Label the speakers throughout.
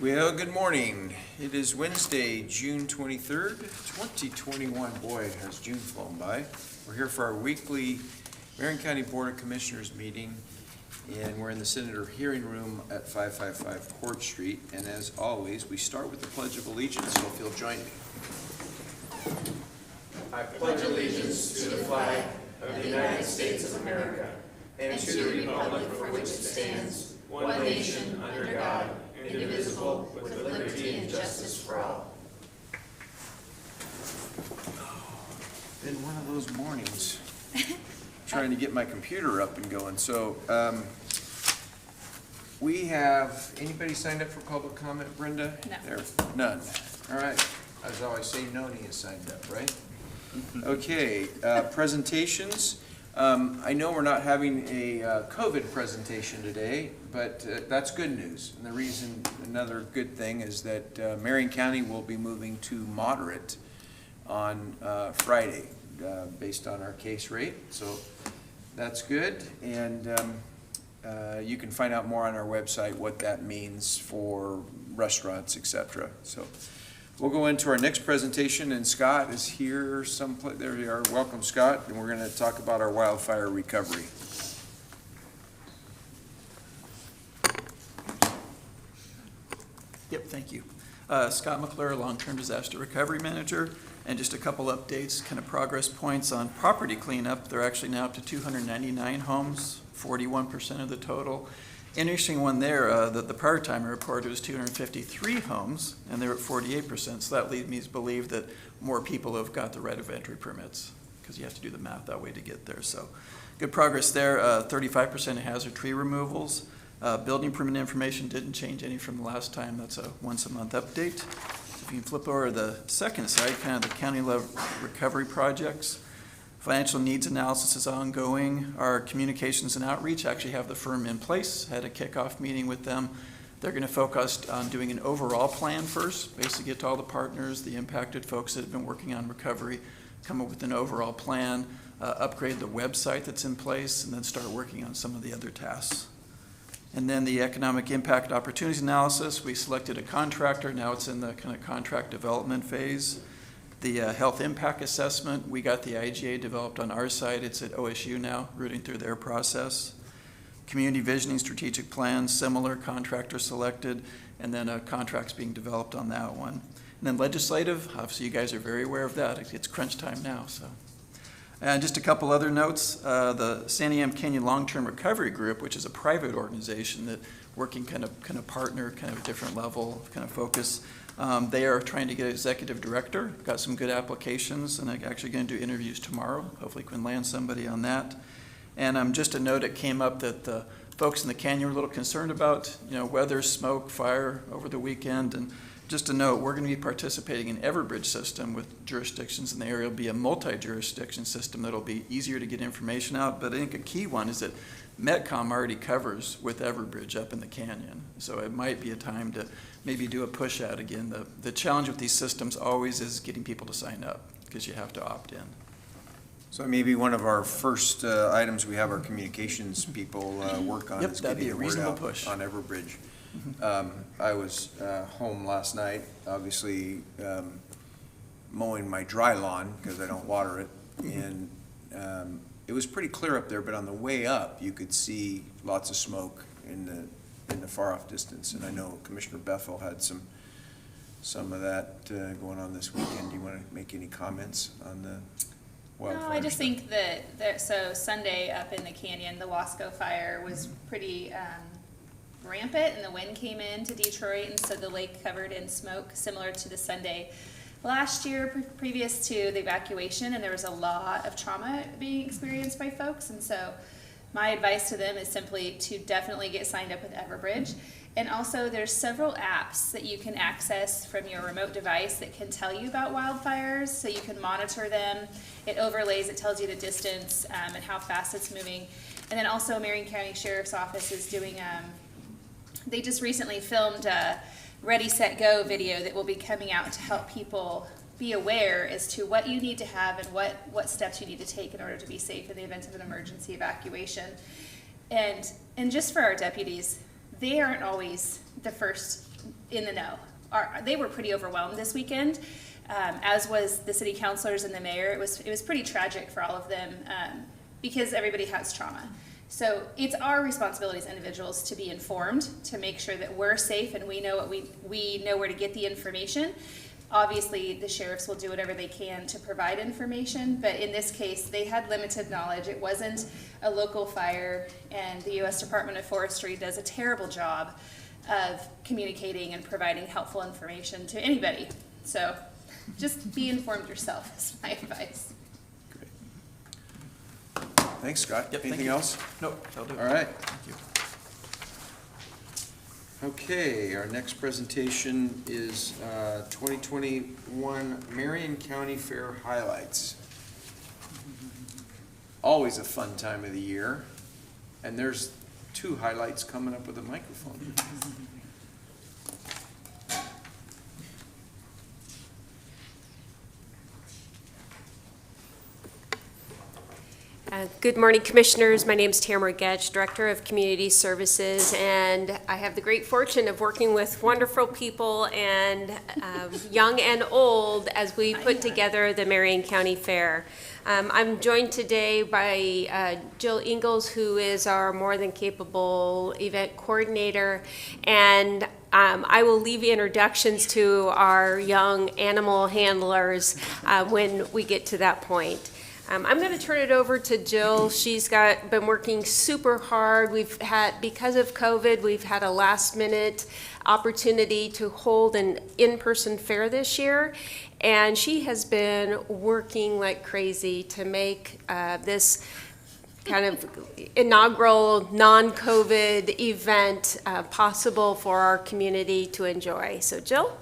Speaker 1: Well, good morning. It is Wednesday, June 23rd, 2021. Boy, has June flown by. We're here for our weekly Marion County Board of Commissioners meeting, and we're in the Senator Hearing Room at 555 Court Street. And as always, we start with the Pledge of Allegiance, so if you'll join me. I pledge allegiance to the flag of the United States of America and to the republic for which it stands, one nation, under God, indivisible, with liberty and justice for all. Been one of those mornings trying to get my computer up and going. So we have, anybody signed up for public comment, Brenda?
Speaker 2: No.
Speaker 1: There's none. All right. As I always say, nobody is signed up, right? Okay, presentations. I know we're not having a COVID presentation today, but that's good news. And the reason, another good thing, is that Marion County will be moving to moderate on Friday based on our case rate. So that's good. And you can find out more on our website what that means for restaurants, etc. So we'll go into our next presentation, and Scott is here someplace. There we are. Welcome, Scott. And we're going to talk about our wildfire recovery.
Speaker 3: Yep, thank you. Scott McClure, Long-Term Disaster Recovery Manager, and just a couple updates, kind of progress points on property cleanup. They're actually now up to 299 homes, 41% of the total. Interesting one there, the prior time I reported was 253 homes, and they're at 48%, so that leads me to believe that more people have got the right of entry permits, because you have to do the math that way to get there. So good progress there. 35% of hazard tree removals. Building permit information didn't change any from the last time. That's a once-a-month update. So if you can flip over to the second side, kind of the county-level recovery projects. Financial needs analysis is ongoing. Our communications and outreach actually have the firm in place. Had a kickoff meeting with them. They're going to focus on doing an overall plan first, basically get to all the partners, the impacted folks that have been working on recovery, come up with an overall plan, upgrade the website that's in place, and then start working on some of the other tasks. And then the economic impact opportunities analysis, we selected a contractor. Now it's in the kind of contract development phase. The health impact assessment, we got the IGA developed on our side. It's at OSU now, rooting through their process. Community visioning strategic plans, similar, contractor selected, and then contracts being developed on that one. And then legislative, obviously you guys are very aware of that. It's crunch time now, so. And just a couple other notes, the Santiam Canyon Long-Term Recovery Group, which is a private organization that working kind of partner, kind of different level, kind of focus. They are trying to get an executive director, got some good applications, and they're actually going to do interviews tomorrow. Hopefully we can land somebody on that. And just a note, it came up that the folks in the canyon were a little concerned about, weather, smoke, fire over the weekend. And just a note, we're going to be participating in Everbridge system with jurisdictions in the area. It'll be a multi-jurisdiction system that'll be easier to get information out. But I think a key one is that Metcom already covers with Everbridge up in the canyon. So it might be a time to maybe do a push out again. The challenge with these systems always is getting people to sign up because you have to opt in.
Speaker 1: So maybe one of our first items we have our communications people work on is getting the word out push on Everbridge. I was home last night, obviously mowing my dry lawn because I don't water it, and it was pretty clear up there, but on the way up you could see lots of smoke in the far off distance. And I know Commissioner Bethel had some of that going on this weekend. Do you want to make any comments on the wildfire?
Speaker 2: No, I just think that so Sunday up in the canyon, the Wasco fire was pretty rampant, and the wind came into Detroit, and so the lake covered in smoke, similar to the Sunday last year previous to the evacuation, and there was a lot of trauma being experienced by folks. And so my advice to them is simply to definitely get signed up with Everbridge. And also there's several apps that you can access from your remote device that can tell you about wildfires, so you can monitor them. It overlays, it tells you the distance and how fast it's moving. And then also Marion County Sheriff's Office is doing, they just recently filmed a Ready, Set, Go video that will be coming out to help people be aware as to what you need to have and what steps you need to take in order to be safe in the event of an emergency evacuation. And just for our deputies, they aren't always the first in the know. They were pretty overwhelmed this weekend, as was the city councilors and the mayor. It was pretty tragic for all of them because everybody has trauma. So it's our responsibility as individuals to be informed, to make sure that we're safe and we know what we know where to get the information. Obviously, the sheriffs will do whatever they can to provide information, but in this case, they had limited knowledge. It wasn't a local fire, and the U.S. Department of Forestry does a terrible job of communicating and providing helpful information to anybody. So just be informed yourself is my advice.
Speaker 1: Great. Thanks, Scott.
Speaker 3: Yep, thank
Speaker 1: Anything
Speaker 3: you.
Speaker 1: else?
Speaker 3: No, that'll do it.
Speaker 1: All right.
Speaker 3: Thank you.
Speaker 1: Okay, our next presentation is 2021 Marion County Fair highlights. Always a fun time of the year, and there's 2 highlights coming up with a microphone.
Speaker 4: Good morning, Commissioners. My name is Tamara Getch, Director of Community Services, and I have the great fortune of working with wonderful people and young and old as we put together the Marion County Fair. I'm joined today by Jill Ingalls, who is our more than capable event coordinator, and I will leave introductions to our young animal handlers when we get to that point. I'm going to turn it over to Jill. She's been working super hard. Because of COVID, we've had a last minute opportunity to hold an in-person fair this year. And she has been working like crazy to make this kind of inaugural non-COVID event possible for our community to enjoy. So Jill?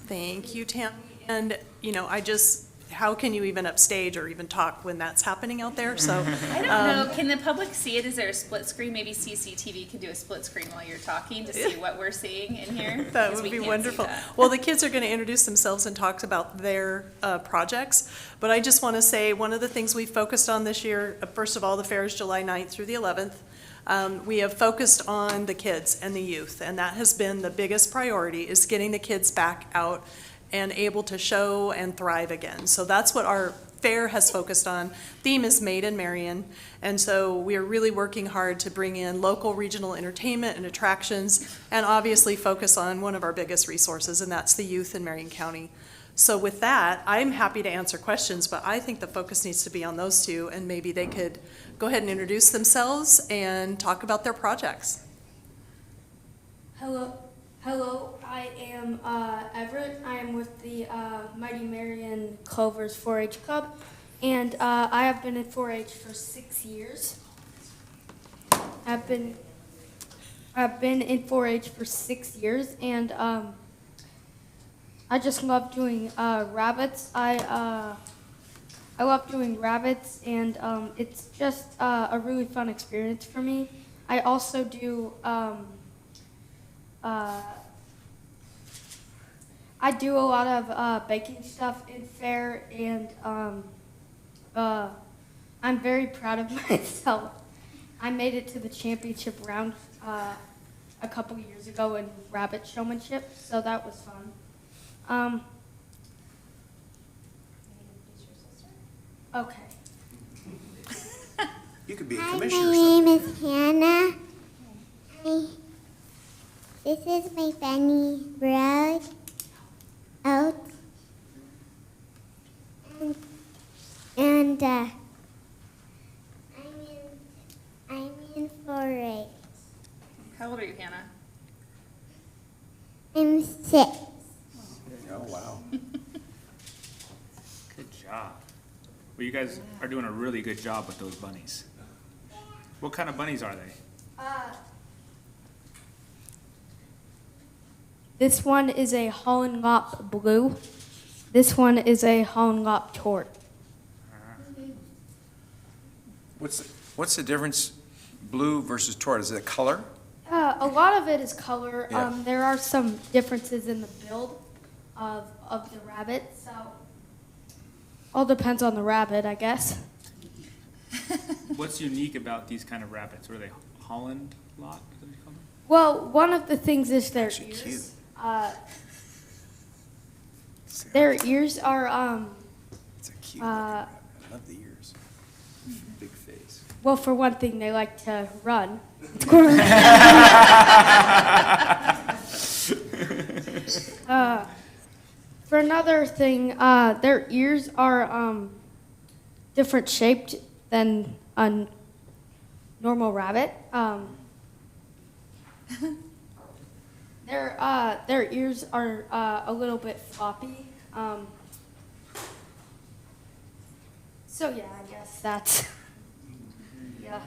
Speaker 5: Thank you, Tam. And, how can you even upstage or even talk when that's happening out there? So
Speaker 2: I don't know. Can the public see it? Is there a split screen? Maybe CCTV can do a split screen while you're talking to see what we're seeing in here.
Speaker 5: that
Speaker 2: because
Speaker 5: would
Speaker 2: we
Speaker 5: be
Speaker 2: can't see
Speaker 5: wonderful.
Speaker 2: that.
Speaker 5: Well, the kids are going to introduce themselves and talk about their projects. But I just want to say one of the things we focused on this year, first of all, the fair is July 9th through the 11th. We have focused on the kids and the youth, and that has been the biggest priority, is getting the kids back out and able to show and thrive again. So that's what our fair has focused on. Theme is Made in Marion, and so we are really working hard to bring in local regional entertainment and attractions, and obviously focus on one of our biggest resources, and that's the youth in Marion County. So with that, I'm happy to answer questions, but I think the focus needs to be on those 2, and maybe they could go ahead and introduce themselves and talk about their projects.
Speaker 6: Hello, I am Everett. I am with the Mighty Marion Clovers 4-H Club, and I have been in 4-H for 6 years. I've been in 4-H for 6 years, and I just love doing rabbits. I love doing rabbits, and it's just a really fun experience for me. I also do. I do a lot of baking stuff in fair, and I'm very proud of myself. I made it to the championship round a couple years ago in rabbit showmanship, so that was fun. Okay.
Speaker 1: You could be a
Speaker 7: Hi,
Speaker 1: commissioner
Speaker 7: my
Speaker 1: or
Speaker 7: name
Speaker 1: something.
Speaker 7: is Hannah. This is my funny road out, and I'm in 4-H.
Speaker 2: How old are you, Hannah?
Speaker 7: I'm 6.
Speaker 1: Oh, wow.
Speaker 8: Good job. Well, you guys are doing a really good job with those bunnies. What kind of bunnies are they?
Speaker 6: This one is a Holland Lop Blue. This one is a Holland Lop Tort.
Speaker 1: What's the difference, blue versus tort? Is it a color?
Speaker 6: A lot of it is color.
Speaker 1: Yeah.
Speaker 6: There are some differences in the build of the rabbit, so all depends on the rabbit, I guess.
Speaker 8: What's unique about these kind of rabbits? Are they Holland lot? Is that what you call them?
Speaker 6: Well, one of the things is their
Speaker 1: Actually cute.
Speaker 6: ears. Their ears are
Speaker 1: It's a cute looking rabbit. I love the ears. Big face.
Speaker 6: well, for one thing, they like to run. For another thing, their ears are different shaped than a normal rabbit. Their ears are a little bit floppy. So yeah, I guess that's yeah.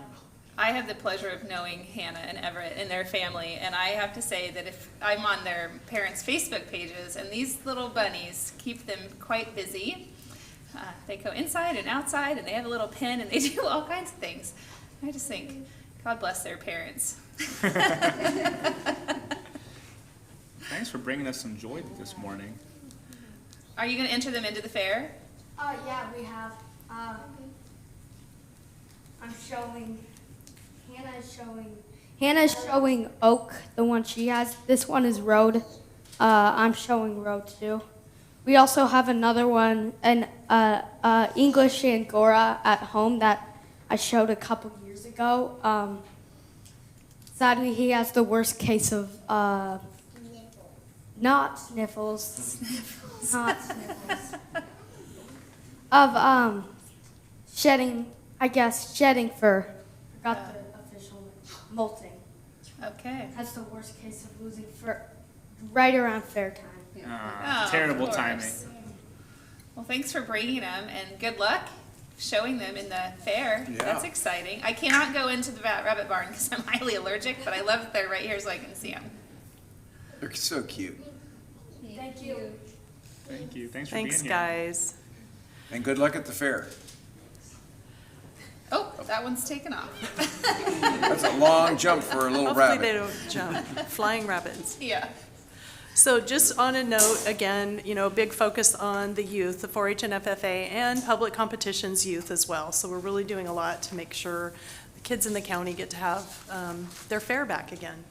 Speaker 2: I have the pleasure of knowing Hannah and Everett and their family, and I have to say that if I'm on their parents' Facebook pages, and these little bunnies keep them quite busy. They go inside and outside, and they have a little pen, and they do all kinds of things. I just think, God bless their parents.
Speaker 8: Thanks for bringing us some joy this morning.
Speaker 2: Are you going to enter them into the fair?
Speaker 6: Yeah, we have. I'm showing. Hannah's showing Oak, the one she has. This one is Road. I'm showing Road too. We also have another one, an English Angora at home that I showed a couple years ago. Sadly, he has the worst case of not sniffles, not sniffles, of shedding. I guess shedding fur. Forgot the official molting.
Speaker 2: Okay.
Speaker 6: That's the worst case of losing fur right around fair time.
Speaker 2: Oh,
Speaker 8: Terrible
Speaker 2: of
Speaker 8: timing.
Speaker 2: course. Well, thanks for bringing them, and good luck showing them in the fair.
Speaker 1: Yeah.
Speaker 2: That's exciting. I cannot go into the rabbit barn because I'm highly allergic, but I love that they're right here so I can see them.
Speaker 1: They're so cute.
Speaker 6: Thank you.
Speaker 8: Thank you. Thanks for
Speaker 5: Thanks,
Speaker 8: being here.
Speaker 5: guys.
Speaker 1: And good luck at the fair.
Speaker 2: Oh, that one's taken off.
Speaker 1: That's a long jump for a little
Speaker 5: Hopefully they
Speaker 1: rabbit.
Speaker 5: don't jump. Flying rabbits.
Speaker 2: Yeah.
Speaker 5: So just on a note, again, big focus on the youth, the 4-H and FFA, and public competitions youth as well. So we're really doing a lot to make sure the kids in the county get to have their fair back again.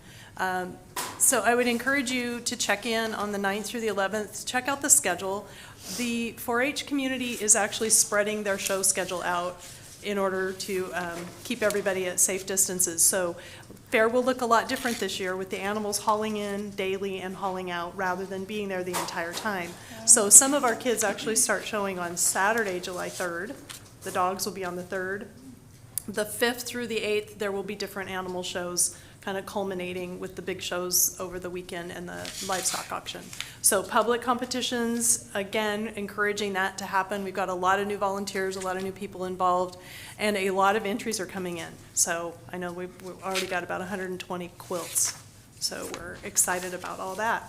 Speaker 5: So I would encourage you to check in on the 9th through the 11th, check out the schedule. The 4-H community is actually spreading their show schedule out in order to keep everybody at safe distances. So fair will look a lot different this year with the animals hauling in daily and hauling out rather than being there the entire time. So some of our kids actually start showing on Saturday, July 3rd. The dogs will be on the 3rd. The 5th through the 8th, there will be different animal shows, kind of culminating with the big shows over the weekend and the livestock auction. So public competitions, again, encouraging that to happen. We've got a lot of new volunteers, a lot of new people involved, and a lot of entries are coming in. So I know we've already got about 120 quilts. So we're excited about all that.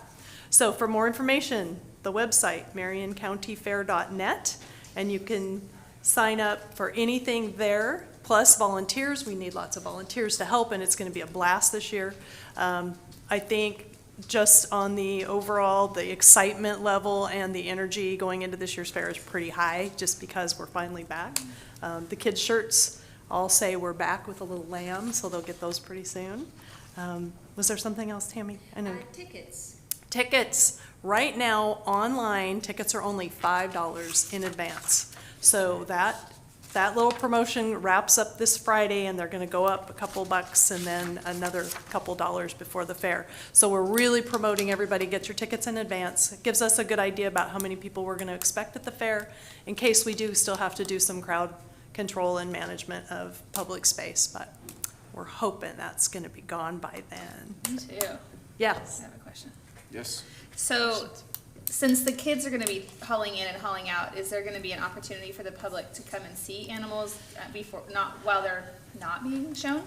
Speaker 5: So for more information, the website, marioncountyfair.net, and you can sign up for anything there. Plus volunteers, we need lots of volunteers to help, and it's going to be a blast this year. I think just on the overall, the excitement level and the energy going into this year's fair is pretty high, just because we're finally back. The kids' shirts all say we're back with a little lamb, so they'll get those pretty soon. Was there something else, Tammy? I know.
Speaker 2: Tickets.
Speaker 5: Tickets, right now, online, tickets are only $5 in advance. So that little promotion wraps up this Friday, and they're gonna go up a couple bucks and then another couple dollars before the fair. So we're really promoting everybody get your tickets in advance. It gives us a good idea about how many people we're gonna expect at the fair, in case we do still have to do some crowd control and management of public space, but we're hoping that's gonna be gone by then.
Speaker 2: Me too.
Speaker 5: Yeah.
Speaker 2: I have a question.
Speaker 1: Yes.
Speaker 2: So, since the kids are going to be hauling in and hauling out, is there going to be an opportunity for the public to come and see animals while they're not being shown?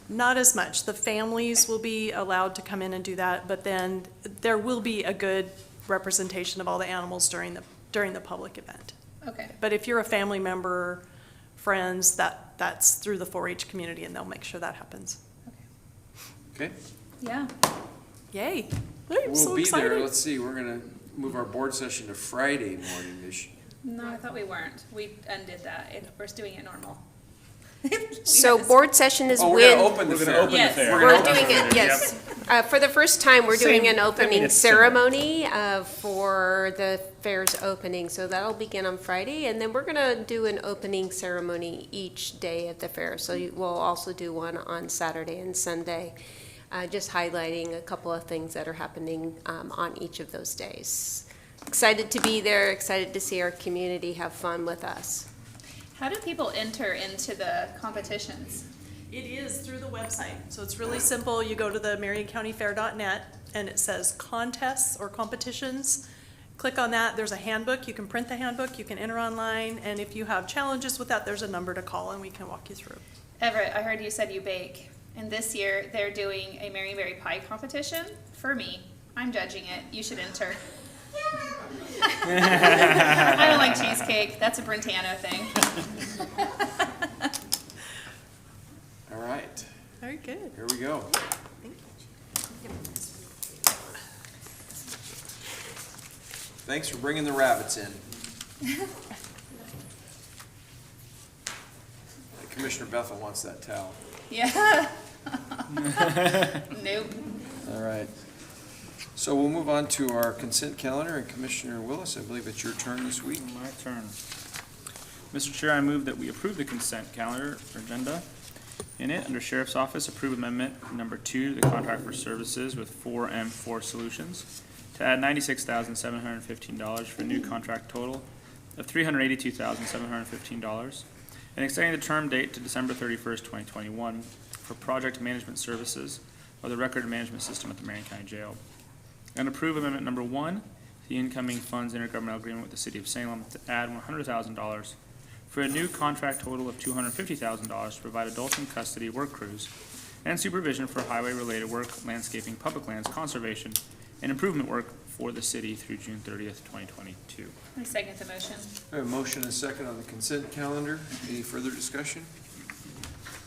Speaker 5: Not as much. The families will be allowed to come in and do that, but then there will be a good representation of all the animals during the public event.
Speaker 2: Okay.
Speaker 5: But if you're a family member, friends, that's through the 4-H community, and they'll make sure that happens.
Speaker 1: Okay.
Speaker 2: Yeah.
Speaker 5: Yay. I'm
Speaker 1: We'll
Speaker 5: so
Speaker 1: be
Speaker 5: excited.
Speaker 1: there. Let's see, we're gonna move our board session to Friday morning this year.
Speaker 2: No, I thought we weren't. We undid that. We're doing it normal.
Speaker 4: So board session is
Speaker 1: Oh, we're gonna
Speaker 4: when?
Speaker 1: open the
Speaker 8: We're
Speaker 1: fair.
Speaker 8: gonna open
Speaker 2: Yes.
Speaker 8: the fair.
Speaker 1: We're
Speaker 4: We're
Speaker 1: gonna open
Speaker 4: doing
Speaker 1: the
Speaker 4: it,
Speaker 1: fair.
Speaker 4: yes. For the first time, we're doing
Speaker 8: Same.
Speaker 4: an
Speaker 8: I mean,
Speaker 4: opening
Speaker 8: it's similar.
Speaker 4: ceremony for the fair's opening, so that'll begin on Friday, and then we're gonna do an opening ceremony each day at the fair. So we'll also do one on Saturday and Sunday, just highlighting a couple of things that are happening on each of those days. Excited to be there, excited to see our community have fun with us.
Speaker 2: How do people enter into the competitions?
Speaker 5: It is through the website, so it's really simple. You go to the marioncountyfair.net, and it says contests or competitions. Click on that, there's a handbook, you can print the handbook, you can enter online, and if you have challenges with that, there's a number to call, and we can walk you through.
Speaker 2: Everett, I heard you said you bake, and this year they're doing a Marionberry Pie Competition. For me, I'm judging it. You should enter. I don't like cheesecake. That's a Brentano thing.
Speaker 1: All right,
Speaker 5: Very good.
Speaker 1: here we go. Thanks for bringing the rabbits in. Commissioner Bethel wants that towel.
Speaker 2: Yeah. Nope.
Speaker 1: All right. So we'll move on to our consent calendar, and Commissioner Willis, I believe it's your turn this week.
Speaker 8: My turn. Mr. Chair, I move that we approve the consent calendar or agenda. In it, under Sheriff's Office, approve amendment number 2 to the contract for services with 4M4 Solutions to add $96,715 for a new contract total of $382,715, and extending the term date to December 31st, 2021 for project management services of the record management system at the Marion County Jail. And approve amendment number 1, the incoming funds intergovernmental agreement with the City of Salem to add $100,000 for a new contract total of $250,000 to provide adult in custody work crews and supervision for highway-related work, landscaping, public lands, conservation, and improvement work for the city through June 30th, 2022.
Speaker 2: I second the motion.
Speaker 1: We have a motion and a second on the consent calendar. Any further discussion?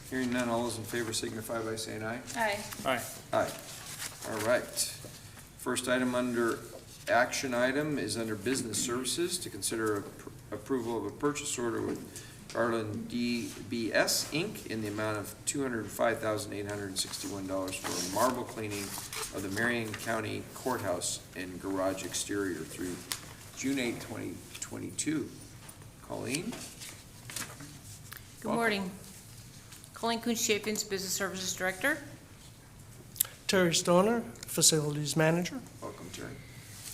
Speaker 1: Hearing none, all those in favor signify by saying aye.
Speaker 2: Aye.
Speaker 8: Aye.
Speaker 1: Aye. All right. First item under action item is under business services to consider approval of a purchase order with Garland DBS Inc. in the amount of $205,861 for marble cleaning of the Marion County Courthouse and garage exterior through June 8, 2022. Colleen?
Speaker 9: Good morning. Colleen Kuhn-Chapin's Business Services Director.
Speaker 10: Terry Stoner, Facilities Manager.
Speaker 1: Welcome, Terry.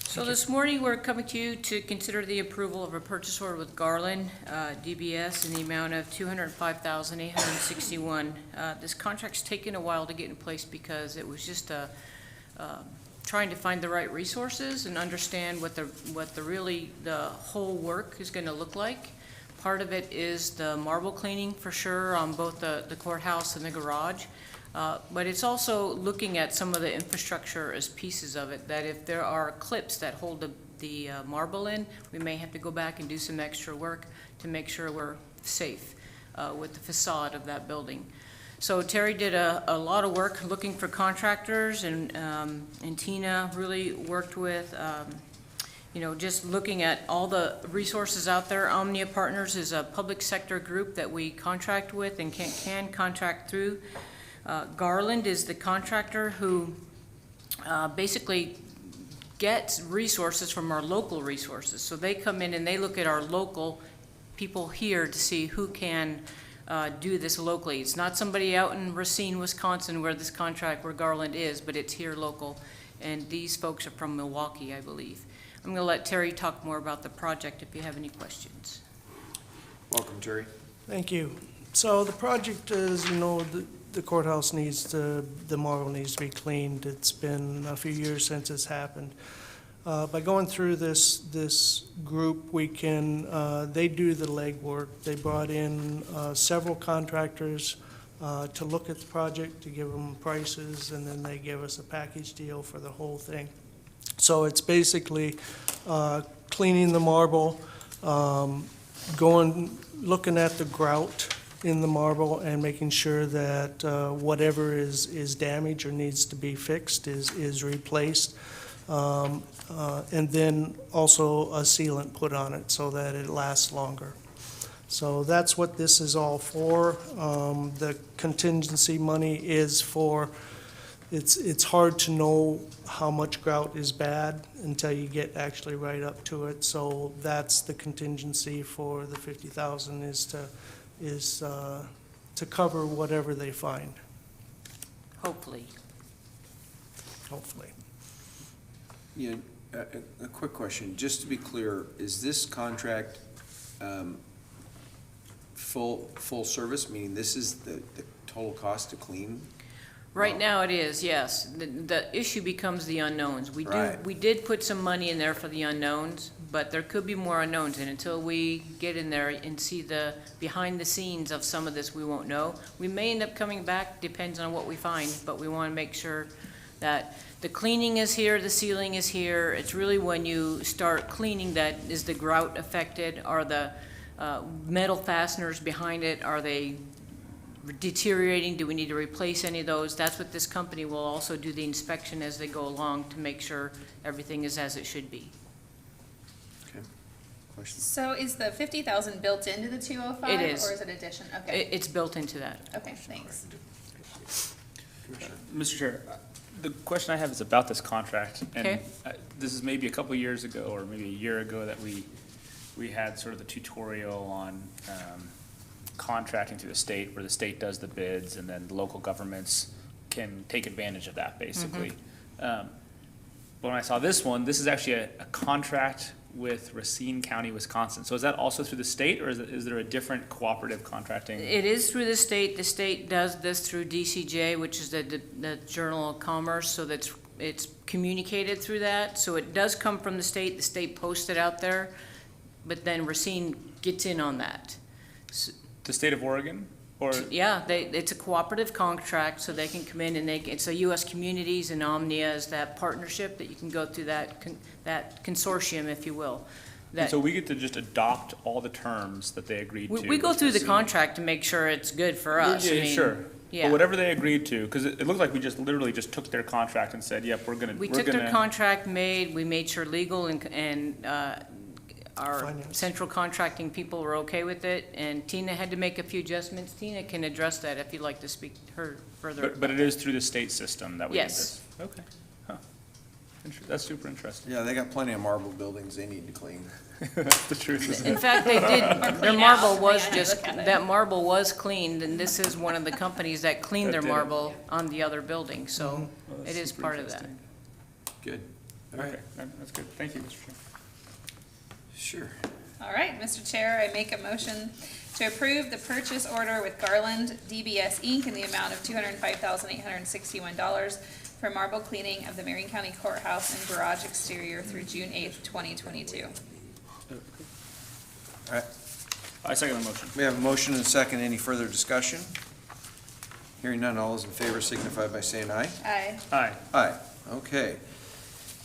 Speaker 9: So this morning, we're coming to you to consider the approval of a purchase order with Garland, DBS, in the amount of $205,861. This contract's taken a while to get in place because it was just trying to find the right resources and understand what the whole work is going to look like. Part of it is the marble cleaning for sure on both the courthouse and the garage. But it's also looking at some of the infrastructure as pieces of it, that if there are clips that hold the marble in, we may have to go back and do some extra work to make sure we're safe with the facade of that building. So Terry did a lot of work looking for contractors, and Tina really worked with, just looking at all the resources out there. Omnia Partners is a public sector group that we contract with and can contract through. Garland is the contractor who basically gets resources from our local resources. So they come in and they look at our local people here to see who can do this locally. It's not somebody out in Racine, Wisconsin where Garland is, but it's here local. And these folks are from Milwaukee, I believe. I'm going to let Terry talk more about the project if you have any questions.
Speaker 1: Welcome, Terry.
Speaker 10: Thank you. So the project is, the courthouse the marble needs to be cleaned. It's been a few years since it's happened. By going through this group, we can, they do the legwork. They brought in several contractors to look at the project, to give them prices, and then they give us a package deal for the whole thing. So it's basically cleaning the marble, looking at the grout in the marble and making sure that whatever is damaged or needs to be fixed is replaced. And then also a sealant put on it so that it lasts longer. So that's what this is all for. The contingency money is for it's hard to know how much grout is bad until you get actually right up to it. So that's the contingency for the 50,000 is to cover whatever they find,
Speaker 9: Hopefully.
Speaker 10: hopefully.
Speaker 1: Yeah, a quick question, just to be clear, is this contract full service, meaning this is the total cost to clean?
Speaker 9: Right now it is, yes. The issue becomes the unknowns.
Speaker 1: Right.
Speaker 9: We did put some money in there for the unknowns, but there could be more unknowns, and until we get in there and see the behind the scenes of some of this, we won't know. We may end up coming back, depends on what we find, but we want to make sure that the cleaning is here, the sealing is here. It's really when you start cleaning that is the grout affected, are the metal fasteners behind it, are they deteriorating? Do we need to replace any of those? That's what this company will also do the inspection as they go along to make sure everything is as it should be.
Speaker 1: Okay, question?
Speaker 2: So is the 50,000 built into the 205?
Speaker 9: It is.
Speaker 2: Or is it addition? Okay,
Speaker 9: It's built into that.
Speaker 2: okay, thanks.
Speaker 8: Mr. Chair, the question I have is about this contract. And
Speaker 9: Okay.
Speaker 8: this is maybe a couple years ago, or maybe a year ago, that we had sort of the tutorial on contracting through the state, where the state does the bids, and then the local governments can take advantage of that, basically. But when I saw this one, this is actually a contract with Racine County, Wisconsin. So is that also through the state, or is there a different cooperative contracting?
Speaker 9: It is through the state. The state does this through DCJ, which is the Journal of Commerce, so it's communicated through that. So it does come from the state posts it out there, but then Racine gets in on that.
Speaker 8: The state of Oregon, or?
Speaker 9: Yeah, it's a cooperative contract, so they can come in and it's a U.S. Communities, and Omnia is that partnership that you can go through that consortium, if you will.
Speaker 8: And so we get to just adopt all the terms that they agreed to?
Speaker 9: We go through the
Speaker 8: Racine?
Speaker 9: contract to make sure it's good for us. I
Speaker 8: Yeah,
Speaker 9: mean,
Speaker 8: sure.
Speaker 9: Yeah.
Speaker 8: But whatever they agreed to, because it looked like we just literally just took their contract and said, yep,
Speaker 9: We took their contract, we made sure legal and our
Speaker 10: Finance.
Speaker 9: central contracting people were okay with it, and Tina had to make a few adjustments. Tina can address that if you'd like to speak to her further.
Speaker 8: But it is through the state system that we did
Speaker 9: Yes.
Speaker 8: this? Okay. Huh. That's super interesting.
Speaker 1: Yeah, they got plenty of marble buildings they need to clean.
Speaker 8: That's the truth, isn't
Speaker 9: In
Speaker 8: it?
Speaker 9: fact, they did, their
Speaker 2: clean
Speaker 9: marble
Speaker 2: out.
Speaker 9: was
Speaker 2: Yeah,
Speaker 9: just,
Speaker 2: look at it.
Speaker 9: that marble was cleaned, and this is one of the companies that cleaned their
Speaker 8: That did it.
Speaker 9: marble on the other building, so
Speaker 8: Well, that's
Speaker 9: it is
Speaker 8: super
Speaker 9: part of that.
Speaker 8: interesting.
Speaker 1: Good. All right,
Speaker 8: Okay, that's good. Thank you, Mr. Chair.
Speaker 1: sure.
Speaker 2: All right, Mr. Chair, I make a motion to approve the purchase order with Garland DBS Inc. in the amount of $205,861 for marble cleaning of the Marion County Courthouse and garage exterior through June 8th, 2022.
Speaker 1: All right,
Speaker 8: I second the motion.
Speaker 1: we have a motion and a second. Any further discussion? Hearing none, all those in favor signify by saying aye.
Speaker 2: Aye.
Speaker 8: Aye.
Speaker 1: Aye, okay.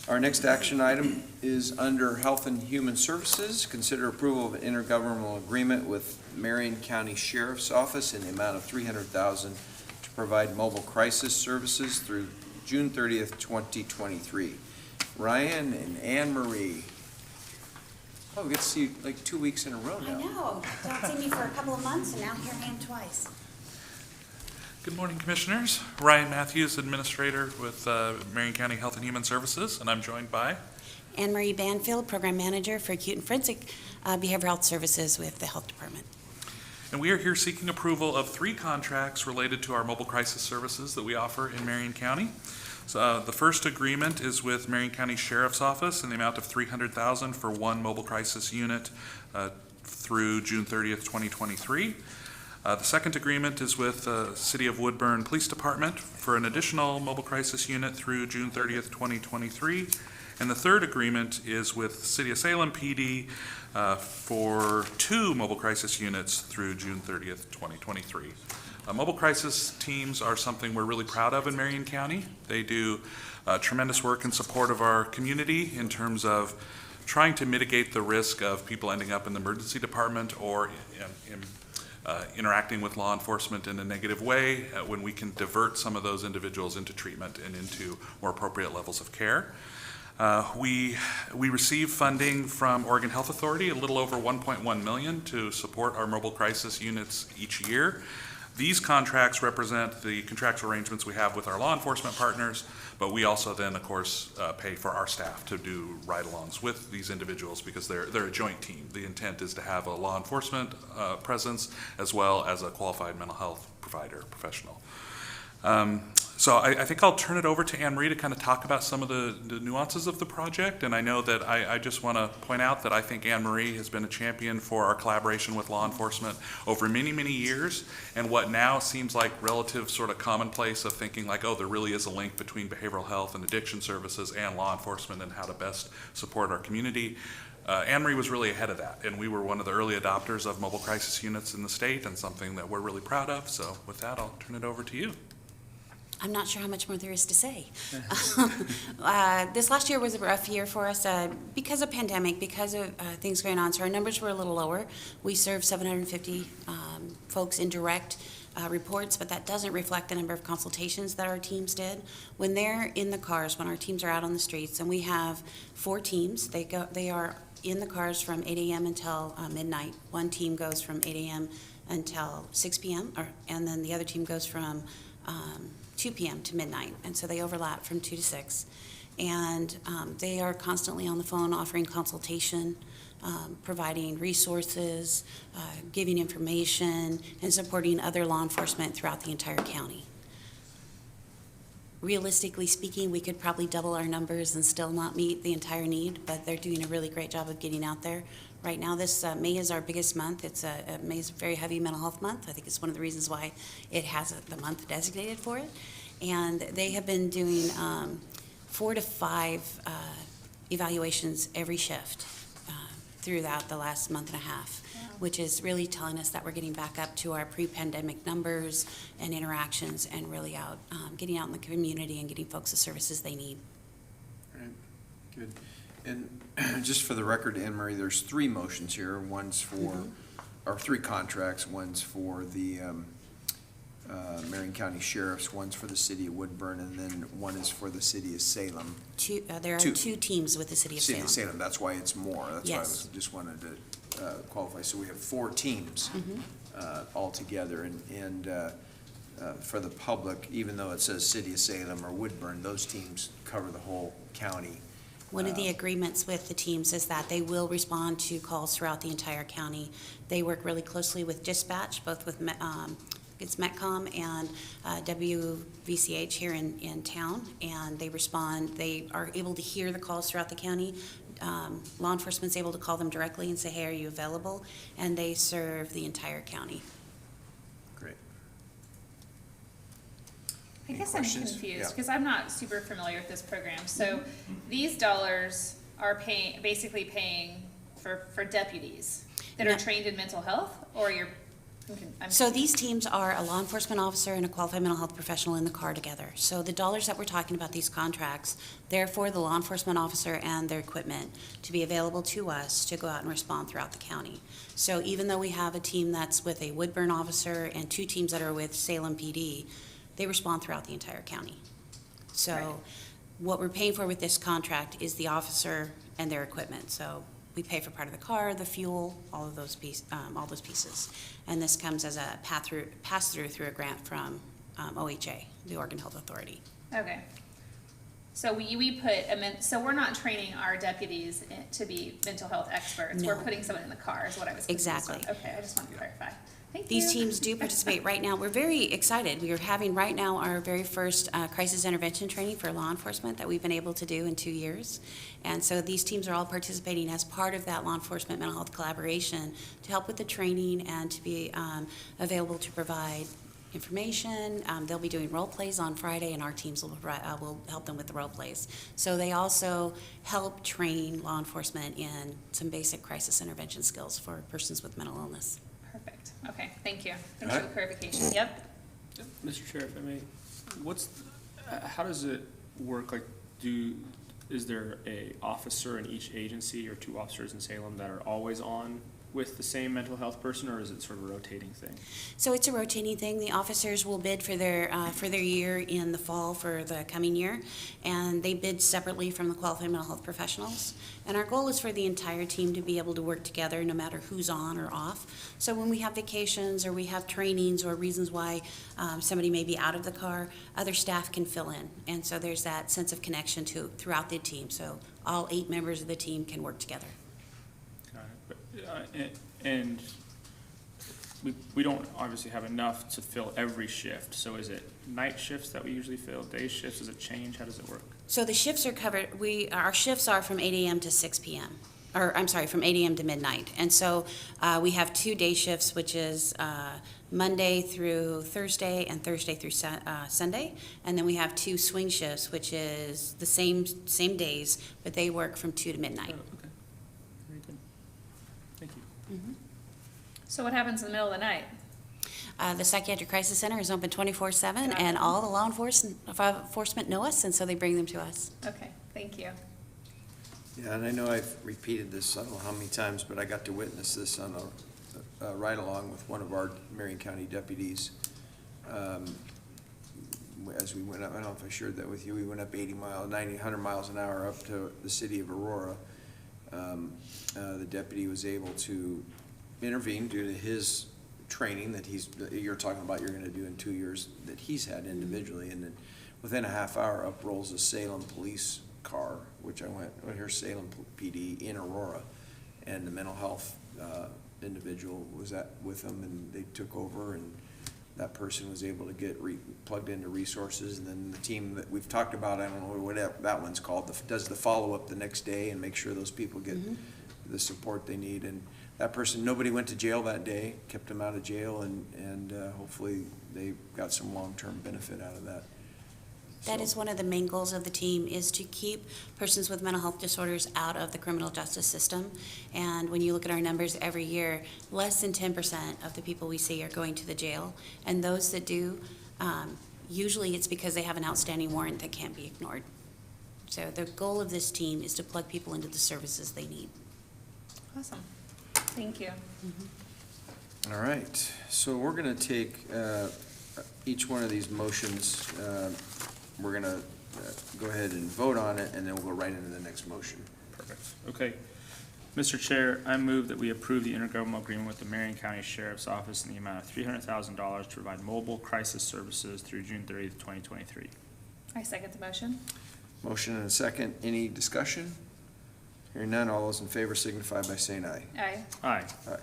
Speaker 1: Our next action item is under Health and Human Services. Consider approval of an intergovernmental agreement with Marion County Sheriff's Office in the amount of $300,000 to provide mobile crisis services through June 30th, 2023. Ryan and Anne Marie. Oh, we get to see you like 2 weeks in a row
Speaker 11: I
Speaker 1: now.
Speaker 11: know. Don't see me for a couple of months, and now here I am twice.
Speaker 12: Good morning, Commissioners. Ryan Matthews, Administrator with Marion County Health and Human Services, and I'm joined by
Speaker 11: Anne Marie Banfield, Program Manager for Acute and Forensic Behavioral Health Services with the Health Department.
Speaker 12: and we are here seeking approval of 3 contracts related to our mobile crisis services that we offer in Marion County. So, the first agreement is with Marion County Sheriff's Office in the amount of $300,000 for 1 mobile crisis unit through June 30th, 2023. The second agreement is with the City of Woodburn Police Department for an additional mobile crisis unit through June 30th, 2023. And the third agreement is with City of Salem PD for 2 mobile crisis units through June 30th, 2023. Mobile crisis teams are something we're really proud of in Marion County. They do tremendous work in support of our community in terms of trying to mitigate the risk of people ending up in the emergency department or interacting with law enforcement in a negative way when we can divert some of those individuals into treatment and into more appropriate levels of care. We receive funding from Oregon Health Authority, a little over $1.1 million to support our mobile crisis units each year. These contracts represent the contractual arrangements we have with our law enforcement partners, but we also then, of course, pay for our staff to do ride-alongs with these individuals because they're a joint team. The intent is to have a law enforcement presence as well as a qualified mental health provider, professional. So I think I'll turn it over to Anne Marie to kind of talk about some of the nuances of the project. And I know that I just want to point out that I think Anne Marie has been a champion for our collaboration with law enforcement over many, many years. And what now seems like relative sort of commonplace of thinking like, oh, there really is a link between behavioral health and addiction services and law enforcement and how to best support our community. Anne Marie was really ahead of that, and we were one of the early adopters of mobile crisis units in the state, and something that we're really proud of. So with that, I'll turn it over to you.
Speaker 11: I'm not sure how much more there is to say. This last year was a rough year for us because of pandemic, because of things going on. So our numbers were a little lower. We served 750 folks in direct reports, but that doesn't reflect the number of consultations that our teams did. When they're in the cars, when our teams are out on the streets, and we have 4 teams, they are in the cars from 8 a.m. until midnight. One team goes from 8 a.m. until 6 p.m., and then the other team goes from 2 p.m. to midnight, and so they overlap from 2 to 6. And they are constantly on the phone offering consultation, providing resources, giving information, and supporting other law enforcement throughout the entire county. Realistically speaking, we could probably double our numbers and still not meet the entire need, but they're doing a really great job of getting out there. Right now, this May is our biggest month. May is a very heavy mental health month. I think it's one of the reasons why it has the month designated for it. And they have been doing 4 to 5 evaluations every shift throughout the last month and a half, which is really telling us that we're getting back up to our pre-pandemic numbers and interactions and really getting out in the community and getting folks the services they need.
Speaker 1: All right, good. And just for the record, Anne Marie, there's 3 motions here. One's for, or 3 contracts. One's for the Marion County Sheriff's, one's for the city of Woodburn, and then one is for the city of Salem.
Speaker 11: There are 2 teams with the city of Salem.
Speaker 1: City of Salem, that's why it's more. That's why I
Speaker 11: Yes.
Speaker 1: just wanted to qualify. So we have 4 teams all together, and for the public, even though it says city of Salem or Woodburn, those teams cover the whole county.
Speaker 11: One of the agreements with the teams is that they will respond to calls throughout the entire county. They work really closely with dispatch, both with it's METCOM and WVCH here in town, and they respond. They are able to hear the calls throughout the county. Law enforcement's able to call them directly and say, hey, are you available? And they serve the entire county.
Speaker 1: Great.
Speaker 2: I
Speaker 1: Any
Speaker 2: guess
Speaker 1: questions?
Speaker 2: I'm confused
Speaker 1: Yeah.
Speaker 2: because I'm not super familiar with this program. So these dollars are basically paying for deputies that
Speaker 11: No.
Speaker 2: are trained in mental health, or
Speaker 11: So these teams are a law enforcement officer and a qualified mental health professional in the car together. So the dollars that we're talking about, these contracts, they're for the law enforcement officer and their equipment to be available to us to go out and respond throughout the county. So even though we have a team that's with a Woodburn officer and 2 teams that are with Salem PD, they respond throughout the entire county. So
Speaker 2: Right.
Speaker 11: what we're paying for with this contract is the officer and their equipment. So we pay for part of the car, the fuel, all those pieces. And this comes as a pass-through through a grant from OHA, the Oregon Health Authority.
Speaker 2: Okay. So we put, so we're not training our deputies to be mental health experts. We're
Speaker 11: No.
Speaker 2: putting someone in the car is what I was confused
Speaker 11: Exactly.
Speaker 2: on. Okay, I just want to clarify. Thank you.
Speaker 11: These teams do participate right now. We're very excited. We are having right now our very first crisis intervention training for law enforcement that we've been able to do in 2 years. And so these teams are all participating as part of that law enforcement mental health collaboration to help with the training and to be available to provide information. They'll be doing role plays on Friday, and our teams will help them with the role plays. So they also help train law enforcement in some basic crisis intervention skills for persons with mental illness.
Speaker 2: Perfect. Okay, thank you. Thanks
Speaker 1: All
Speaker 2: for
Speaker 1: right.
Speaker 2: the clarification. Yep.
Speaker 13: Mr. Chair, if I may, how does it work? Like, is there a officer in each agency or 2 officers in Salem that are always on
Speaker 8: with the same mental health person, or is it sort of a rotating thing?
Speaker 11: So it's a rotating thing. The officers will bid for their year in the fall for the coming year, and they bid separately from the qualified mental health professionals. And our goal is for the entire team to be able to work together no matter who's on or off. So when we have vacations or we have trainings or reasons why somebody may be out of the car, other staff can fill in. And so there's that sense of connection throughout the team. So all 8 members of the team can work together.
Speaker 8: Got it. And we don't obviously have enough to fill every shift. So is it night shifts that we usually fill, day shifts? Does it change? How does it work?
Speaker 11: So the shifts are covered, our shifts are from 8 a.m. to 6 p.m. Or, I'm sorry, from 8 a.m. to midnight. And so we have 2 day shifts, which is Monday through Thursday and Thursday through Sunday. And then we have 2 swing shifts, which is the same days, but they work from 2 to midnight.
Speaker 8: Oh, okay. Very good. Thank you.
Speaker 2: So what happens in the middle of the night?
Speaker 11: The Psychiatric Crisis Center is open 24/7, and all the law enforcement know us, and so they bring them to us.
Speaker 2: Okay, thank you.
Speaker 1: Yeah, and I know I've repeated this, I don't know how many times, but I got to witness this on a ride-along with one of our Marion County deputies. As we went up, I don't know if I shared that with you, we went up 100 miles an hour up to the city of Aurora. The deputy was able to intervene due to his training that you're talking about you're gonna do in 2 years that he's had individually, and then within a half hour up rolls a Salem police car, which I went, well, here's Salem PD in Aurora, and the mental health individual was with them, and they took over, and that person was able to get plugged into resources, and then the team that we've talked about, I don't know what that one's called, does the follow-up the next day and make sure those people get the support they need. And that person, nobody went to jail that day, kept them out of jail, and hopefully they got some long-term benefit out of that.
Speaker 11: That is one of the main goals of the team, is to keep persons with mental health disorders out of the criminal justice system. And when you look at our numbers every year, less than 10% of the people we see are going to the jail. And those that do, usually it's because they have an outstanding warrant that can't be ignored. So the goal of this team is to plug people into the services they need.
Speaker 2: Awesome. Thank you.
Speaker 1: All right, so we're gonna take each one of these motions, we're gonna go ahead and vote on it, and then we'll go right into the next motion.
Speaker 8: Perfect. Okay. Mr. Chair, I move that we approve the intergovernmental agreement with the Marion County Sheriff's Office in the amount of $300,000 to provide mobile crisis services through June 30th, 2023.
Speaker 2: I second the motion.
Speaker 1: Motion and a second, any discussion? Hearing none, all those in favor signify by saying aye.
Speaker 2: Aye.
Speaker 8: Aye.
Speaker 1: Aye.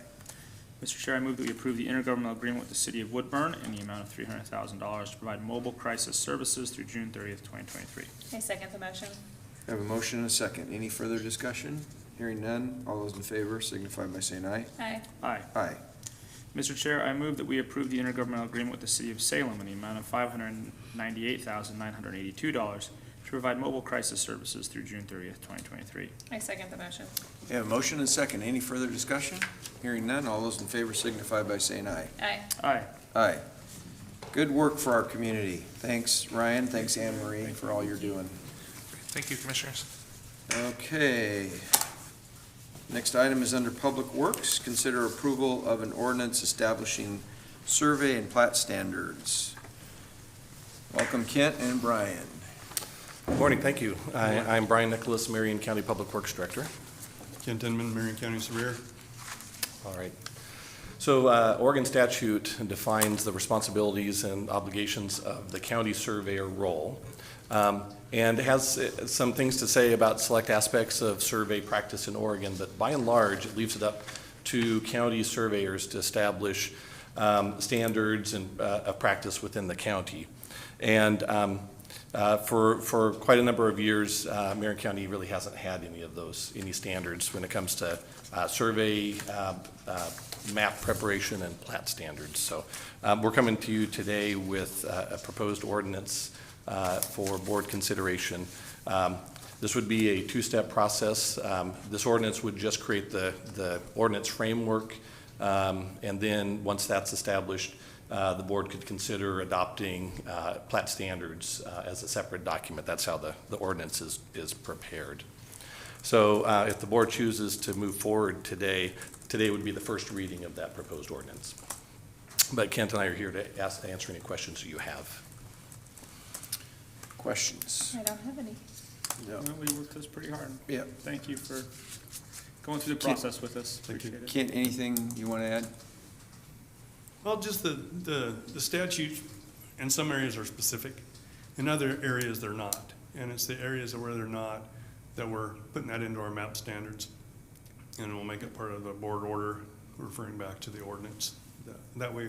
Speaker 8: Mr. Chair, I move that we approve the intergovernmental agreement with the City of Woodburn in the amount of $300,000 to provide mobile crisis services through June 30th, 2023.
Speaker 2: I second the motion.
Speaker 1: I have a motion and a second, any further discussion? Hearing none, all those in favor signify by saying aye.
Speaker 2: Aye.
Speaker 8: Aye.
Speaker 1: Aye.
Speaker 8: Mr. Chair, I move that we approve the intergovernmental agreement with the City of Salem in the amount of $598,982 to provide mobile crisis services through June 30th, 2023.
Speaker 2: I second the motion.
Speaker 1: We have a motion and a second, any further discussion? Hearing none, all those in favor signify by saying aye.
Speaker 2: Aye.
Speaker 8: Aye.
Speaker 1: Aye. Good work for our community. Thanks, Ryan, thanks, Anne Marie, for all you're doing.
Speaker 12: Thank you, Commissioners.
Speaker 1: Okay. Next item is under Public Works. Consider approval of an ordinance establishing survey and plat standards. Welcome, Kent and Brian.
Speaker 14: Good morning, thank you. I'm Brian Nicholas, Marion County Public Works Director.
Speaker 15: Kent Inman, Marion County Surveyor.
Speaker 14: All right. So Oregon statute defines the responsibilities and obligations of the county surveyor role, and has some things to say about select aspects of survey practice in Oregon, but by and large, it leaves it up to county surveyors to establish standards and of practice within the county. And for quite a number of years, Marion County really hasn't had any standards when it comes to survey, map preparation, and plat standards. So we're coming to you today with a proposed ordinance for board consideration. This would be a two-step process. This ordinance would just create the ordinance framework, and then once that's established, the board could consider adopting plat standards as a separate document. That's how the ordinance is prepared. So if the board chooses to move forward today today would be the first reading of that proposed ordinance. But Kent and I are here to answer any questions you have.
Speaker 1: Questions?
Speaker 2: I don't have any.
Speaker 1: No.
Speaker 13: Well, we worked this pretty hard.
Speaker 1: Yeah.
Speaker 13: Thank you for going through the process with us. Appreciate it.
Speaker 1: Kent, anything you want to add?
Speaker 15: Well, just the statute in some areas are specific, in other areas they're not. And it's the areas where they're not that we're putting that into our MAP standards. And we'll make it part of the board order referring back to the ordinance. That way,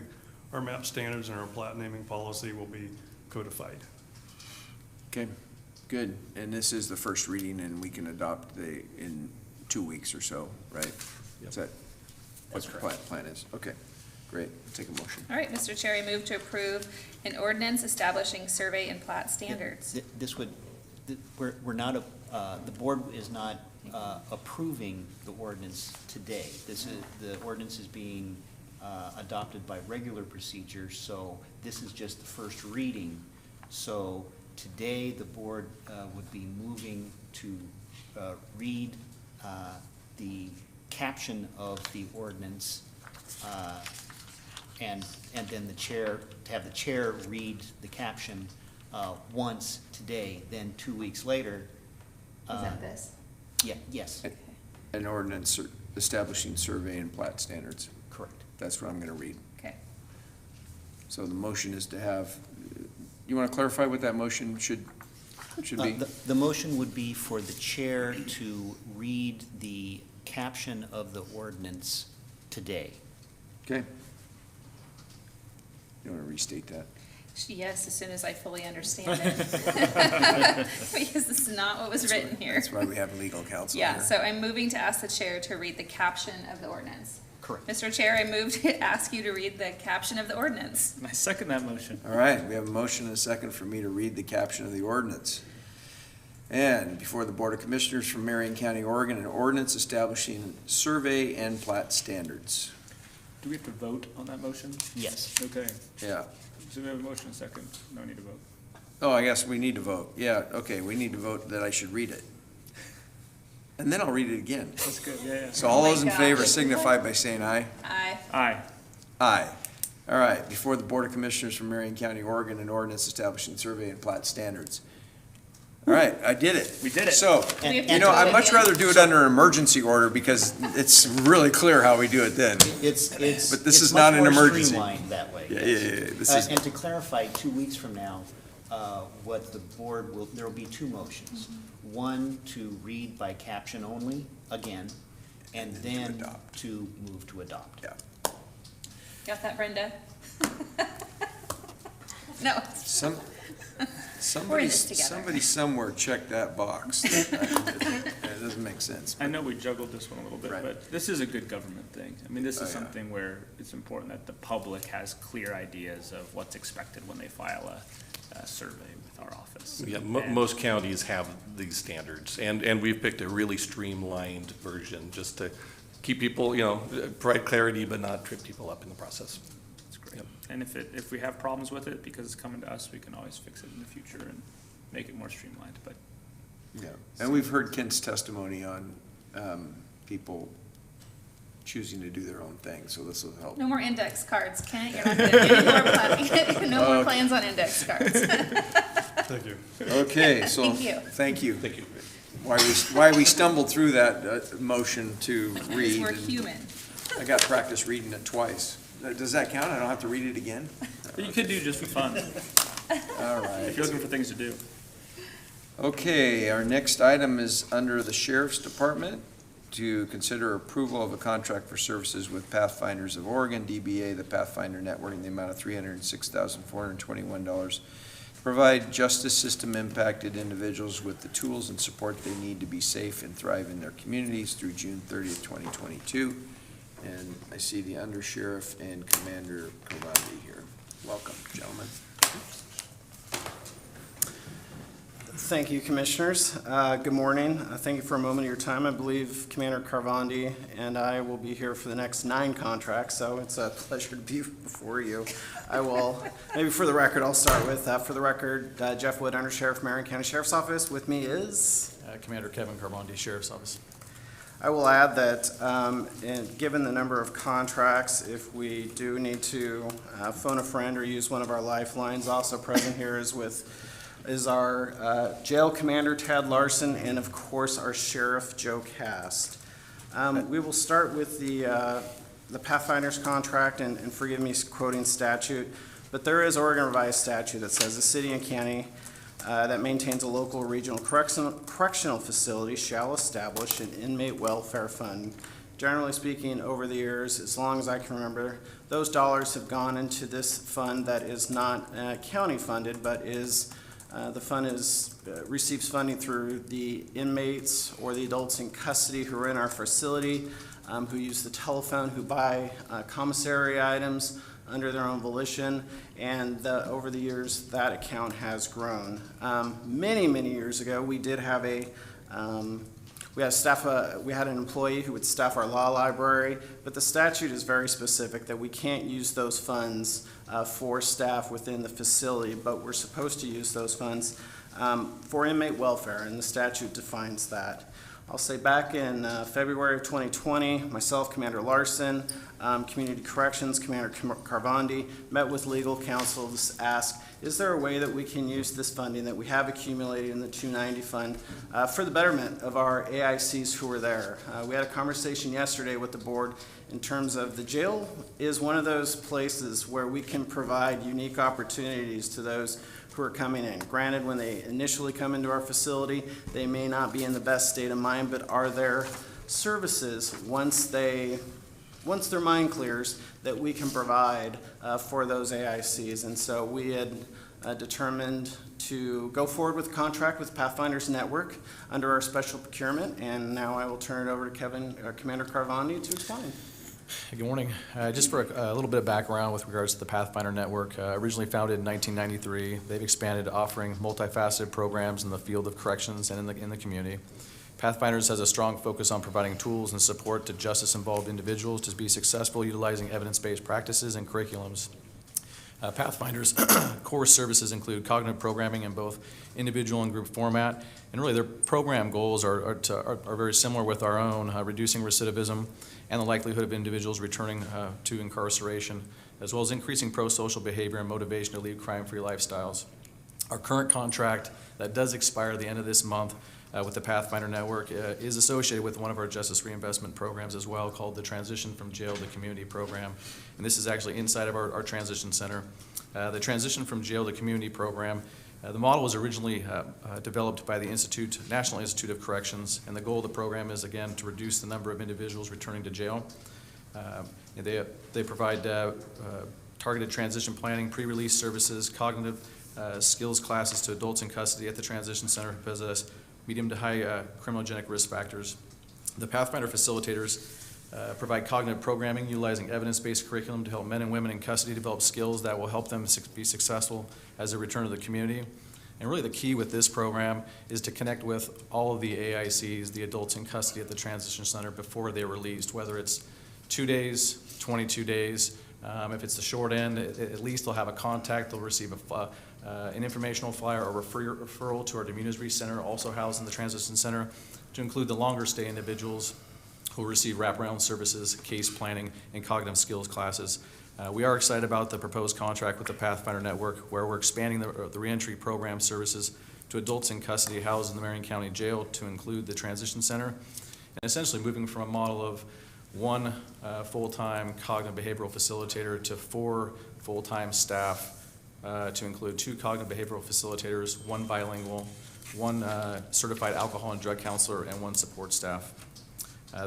Speaker 15: our MAP standards and our plat naming policy will be codified.
Speaker 1: Okay, good. And this is the first reading, and we can adopt in 2 weeks or so, right?
Speaker 14: Yep.
Speaker 1: Is that what the plan is? Okay, great. Take a motion.
Speaker 2: All right, Mr. Chair, I move to approve an ordinance establishing survey and plat standards.
Speaker 16: This would, we're not, the board is not approving the ordinance today. This is, the ordinance is being adopted by regular procedures, so this is just the first reading. So today, the board would be moving to read the caption of the ordinance, and then the chair, to have the chair read the caption once today, then 2 weeks later.
Speaker 2: Is that this?
Speaker 16: Yeah, yes,
Speaker 1: An ordinance establishing survey and plat standards.
Speaker 16: correct.
Speaker 1: That's what I'm going to read.
Speaker 2: Okay.
Speaker 1: So the motion is to have, you want to clarify what that motion should be?
Speaker 16: The motion would be for the chair to read the caption of the ordinance today.
Speaker 1: Okay. You want to restate that?
Speaker 2: Yes, as soon as I fully understand it. Because this is not what was written here.
Speaker 1: That's why we have legal counsel
Speaker 2: Yeah,
Speaker 1: here.
Speaker 2: so I'm moving to ask the chair to read the caption of the ordinance.
Speaker 16: Correct.
Speaker 2: Mr. Chair, I move to ask you to read the caption of the ordinance.
Speaker 13: And I second that motion.
Speaker 1: All right, we have a motion and a second for me to read the caption of the ordinance. And before the Board of Commissioners from Marion County, Oregon, an ordinance establishing survey and plat standards.
Speaker 13: Do we have to vote on that motion?
Speaker 16: Yes.
Speaker 13: Okay.
Speaker 1: Yeah.
Speaker 13: So we have a motion and a second. No need to vote.
Speaker 1: Oh, I guess we need to vote. Yeah, okay, we need to vote that I should read it. And then I'll read it again.
Speaker 13: That's good. Yeah.
Speaker 1: So all
Speaker 2: Oh my
Speaker 1: those in
Speaker 2: gosh.
Speaker 1: favor signify by saying aye.
Speaker 2: Aye.
Speaker 13: Aye.
Speaker 1: Aye. All right, before the Board of Commissioners from Marion County, Oregon, an ordinance establishing survey and plat standards. All right, I did it.
Speaker 13: We did it.
Speaker 1: So,
Speaker 2: We have to
Speaker 1: you know,
Speaker 2: do it
Speaker 1: I'd much
Speaker 2: again.
Speaker 1: rather do it under emergency order because it's really clear how we do it then.
Speaker 16: It's
Speaker 1: But this
Speaker 16: it's
Speaker 1: is
Speaker 16: much
Speaker 1: not an
Speaker 16: more
Speaker 1: emergency.
Speaker 16: streamlined that way.
Speaker 1: Yeah,
Speaker 16: yes.
Speaker 1: yeah. This is,
Speaker 16: And to clarify, 2 weeks from now, what the board will, there will be two motions. One, to read by caption only, again, and then
Speaker 1: adopt.
Speaker 16: to move to adopt.
Speaker 1: yeah.
Speaker 2: Got that, Brenda? No.
Speaker 1: Somebody,
Speaker 2: this together.
Speaker 1: somebody somewhere checked that box. It doesn't make sense.
Speaker 13: I know we juggled this one a little bit,
Speaker 1: Right.
Speaker 13: but this is a good government thing. I mean, this
Speaker 1: Oh,
Speaker 13: is
Speaker 1: yeah.
Speaker 13: something where it's important that the public has clear ideas of what's expected when they file a survey with our office.
Speaker 14: Yeah,
Speaker 13: And-
Speaker 14: most counties have these standards, and we've picked a really streamlined version just to keep people, you know, provide clarity but not trip people up in the process.
Speaker 13: That's great.
Speaker 14: Yep.
Speaker 13: And if we have problems with it, because it's coming to us, we can always fix it in the future and make it more streamlined, but
Speaker 1: Yeah, and we've heard Kent's testimony on people choosing to do their own thing, so this will help.
Speaker 2: No more index cards, Kent. You're not gonna get any more planning, no more plans on index cards.
Speaker 15: Thank you.
Speaker 1: Okay, so.
Speaker 2: Thank you.
Speaker 1: Thank you.
Speaker 14: Thank you.
Speaker 1: Why we stumbled through that motion to
Speaker 2: Because
Speaker 1: read.
Speaker 2: we're
Speaker 1: and
Speaker 2: human.
Speaker 1: I got practice reading it twice. Does that count? I don't have to read it again?
Speaker 13: but you could do just for fun,
Speaker 1: All right.
Speaker 13: if you're looking for things to do.
Speaker 1: Okay, our next item is under the Sheriff's Department to consider approval of a contract for services with Pathfinders of Oregon, DBA, the Pathfinder Network, in the amount of $306,421 to provide justice system impacted individuals with the tools and support they need to be safe and thrive in their communities through June 30th, 2022. And I see the Undersheriff and Commander Garland here. Welcome, gentlemen.
Speaker 17: Thank you, Commissioners. Good morning. Thank you for a moment of your time. I believe Commander Carvandi and I will be here for the next 9 contracts, so it's a pleasure to be before you. I will, maybe for the record, I'll start with, for the record, Jeff Wood, Undersheriff, Marion County Sheriff's Office. With me is?
Speaker 18: Commander Kevin Carbondi, Sheriff's Office.
Speaker 17: I will add that, given the number of contracts, if we do need to phone a friend or use one of our lifelines, also present here is our jail commander, Tad Larson, and of course, our sheriff, Joe Cast. We will start with the Pathfinder's contract, and forgive me quoting statute, but there is Oregon revised statute that says the city and county that maintains a local or regional correctional facility shall establish an inmate welfare fund. Generally speaking, over the years, as long as I can remember, those dollars have gone into this fund that is not county funded, but is the fund receives funding through the inmates or the adults in custody who are in our facility, who use the telephone, who buy commissary items under their own volition, and over the years, that account has grown. Many, many years ago, we did have we had an employee who would staff our law library, but the statute is very specific that we can't use those funds for staff within the facility, but we're supposed to use those funds for inmate welfare, and the statute defines that. I'll say back in February of 2020, myself, Commander Larson, Community Corrections, Commander Carvandi, met with legal counsel to ask, is there a way that we can use this funding that we have accumulated in the 290 fund for the betterment of our AICs who are there? We had a conversation yesterday with the board in terms of the jail is one of those places where we can provide unique opportunities to those who are coming in. Granted, when they initially come into our facility, they may not be in the best state of mind, but are there services once their mind clears that we can provide for those AICs? And so we had determined to go forward with a contract with Pathfinders Network under our special procurement, and now I will turn it over to Commander Carvandi to explain.
Speaker 18: Good morning. Just for a little bit of background with regards to the Pathfinder Network, originally founded in 1993, they've expanded offering multifaceted programs in the field of corrections and in the community. Pathfinders has a strong focus on providing tools and support to justice-involved individuals to be successful utilizing evidence-based practices and curriculums. Pathfinders' core services include cognitive programming in both individual and group format, and really their program goals are very similar with our own, reducing recidivism and the likelihood of individuals returning to incarceration, as well as increasing pro-social behavior and motivation to lead crime-free lifestyles. Our current contract that does expire at the end of this month with the Pathfinder Network is associated with one of our justice reinvestment programs as well, called the Transition from Jail to Community program. And this is actually inside of our transition center. The Transition from Jail to Community program, the model was originally developed by the National Institute of Corrections, and the goal of the program is, again, to reduce the number of individuals returning to jail. They provide targeted transition planning, pre-release services, cognitive skills classes to adults in custody at the transition center who possess medium to high criminogenic risk factors. The Pathfinder facilitators provide cognitive programming utilizing evidence-based curriculum to help men and women in custody develop skills that will help them be successful as they return to the community. And really the key with this program is to connect with all of the AICs, the adults in custody at the transition center, before they're released, whether it's 2 days, 22 days. If it's the short end, at least they'll have a contact, they'll receive an informational flyer or referral to our Community Center, also housed in the transition center, to include the longer stay individuals who will receive wraparound services, case planning, and cognitive skills classes. We are excited about the proposed contract with the Pathfinder Network, where we're expanding the reentry program services to adults in custody housed in the Marion County Jail to include the transition center, and essentially moving from a model of one full-time cognitive behavioral facilitator to 4 full-time staff to include 2 cognitive behavioral facilitators, 1 bilingual, 1 certified alcohol and drug counselor, and 1 support staff.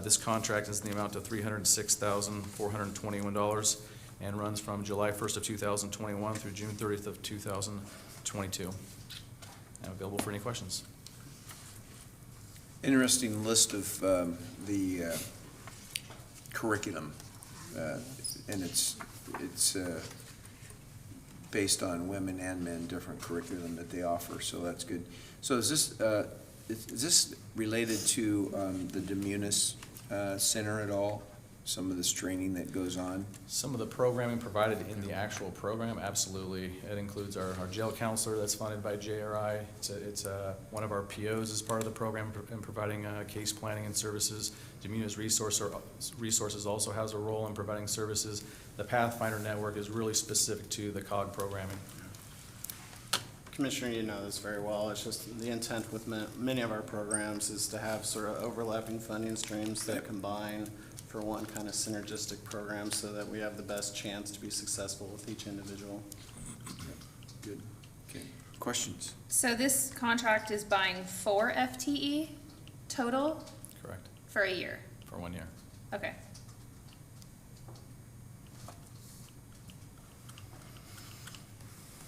Speaker 18: This contract is in the amount of $306,421 and runs from July 1st of 2021 through June 30th of 2022. I'm available for any questions.
Speaker 1: Interesting list of the curriculum, and it's based on women and men, different curriculum that they offer, so that's good. So is this related to the Demunis Center at all? some of this training that goes on?
Speaker 18: Some of the programming provided in the actual program, absolutely. It includes our jail counselor that's funded by JRI. It's one of our POs as part of the program in providing case planning and services. Demuna's Resources also has a role in providing services. The Pathfinder Network is really specific to the COG programming.
Speaker 17: Commissioner, you know this very well. It's just the intent with many of our programs is to have sort of overlapping funding streams that combine for one kind of synergistic program so that we have the best chance to be successful with each individual.
Speaker 1: Good. Okay. Questions?
Speaker 2: So this contract is buying 4 FTE total
Speaker 18: Correct.
Speaker 2: for a year?
Speaker 18: For 1 year.
Speaker 2: Okay.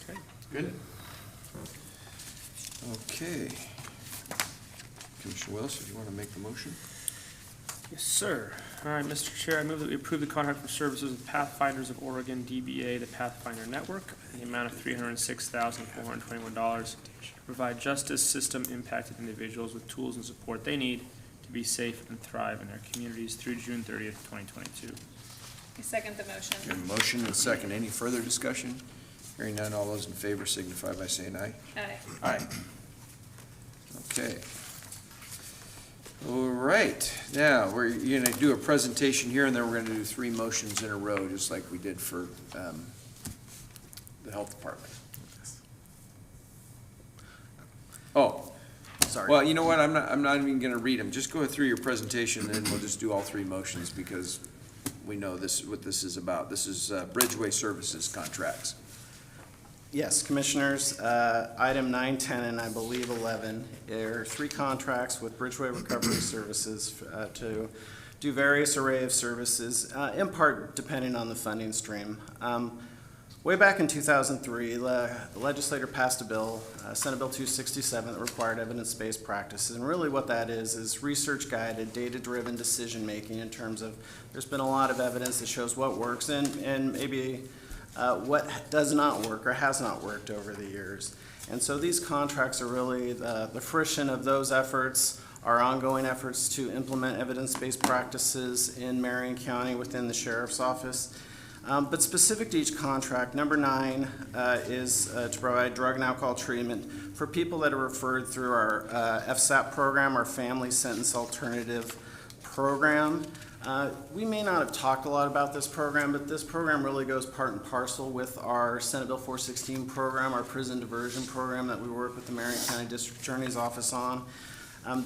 Speaker 8: Okay.
Speaker 1: Good. Okay. Commissioner Willis, if you want to make the motion?
Speaker 8: Yes, sir. All right, Mr. Chair, I move that we approve the contract for services with Pathfinders of Oregon, DBA, the Pathfinder Network, in the amount of $306,421 to provide justice system impacted individuals with tools and support they need to be safe and thrive in their communities through June 30th, 2022.
Speaker 2: I second the motion.
Speaker 1: Okay, motion and second. Any further discussion? Hearing none, all those in favor signify by saying aye.
Speaker 2: Aye.
Speaker 1: Aye. Okay. All right, now, we're gonna do a presentation here, and then we're gonna do 3 motions in a row, just like we did for, the health department. Oh,
Speaker 17: Sorry.
Speaker 1: well, you know what, I'm not even gonna read them, just go through your presentation, and then we'll just do all 3 motions, because we know what this is about. This is, Bridgeway Services contracts.
Speaker 17: Yes, Commissioners, item 9, 10, and I believe 11 are 3 contracts with Bridgeway Recovery Services to do various array of services, in part depending on the funding stream. Way back in 2003, the legislator passed a bill, Senate Bill 267, that required evidence-based practices. And really what that is research-guided, data-driven decision-making in terms of there's been a lot of evidence that shows what works and maybe what does not work or has not worked over the years. And so these contracts are really the fruition of those efforts, our ongoing efforts to implement evidence-based practices in Marion County within the Sheriff's Office. But specific to each contract, number 9 is to provide drug and alcohol treatment for people that are referred through our FSAP program, our Family Sentence Alternative Program. We may not have talked a lot about this program, but this program really goes part and parcel with our Senate Bill 416 program, our prison diversion program that we work with the Marion County District Attorney's Office on.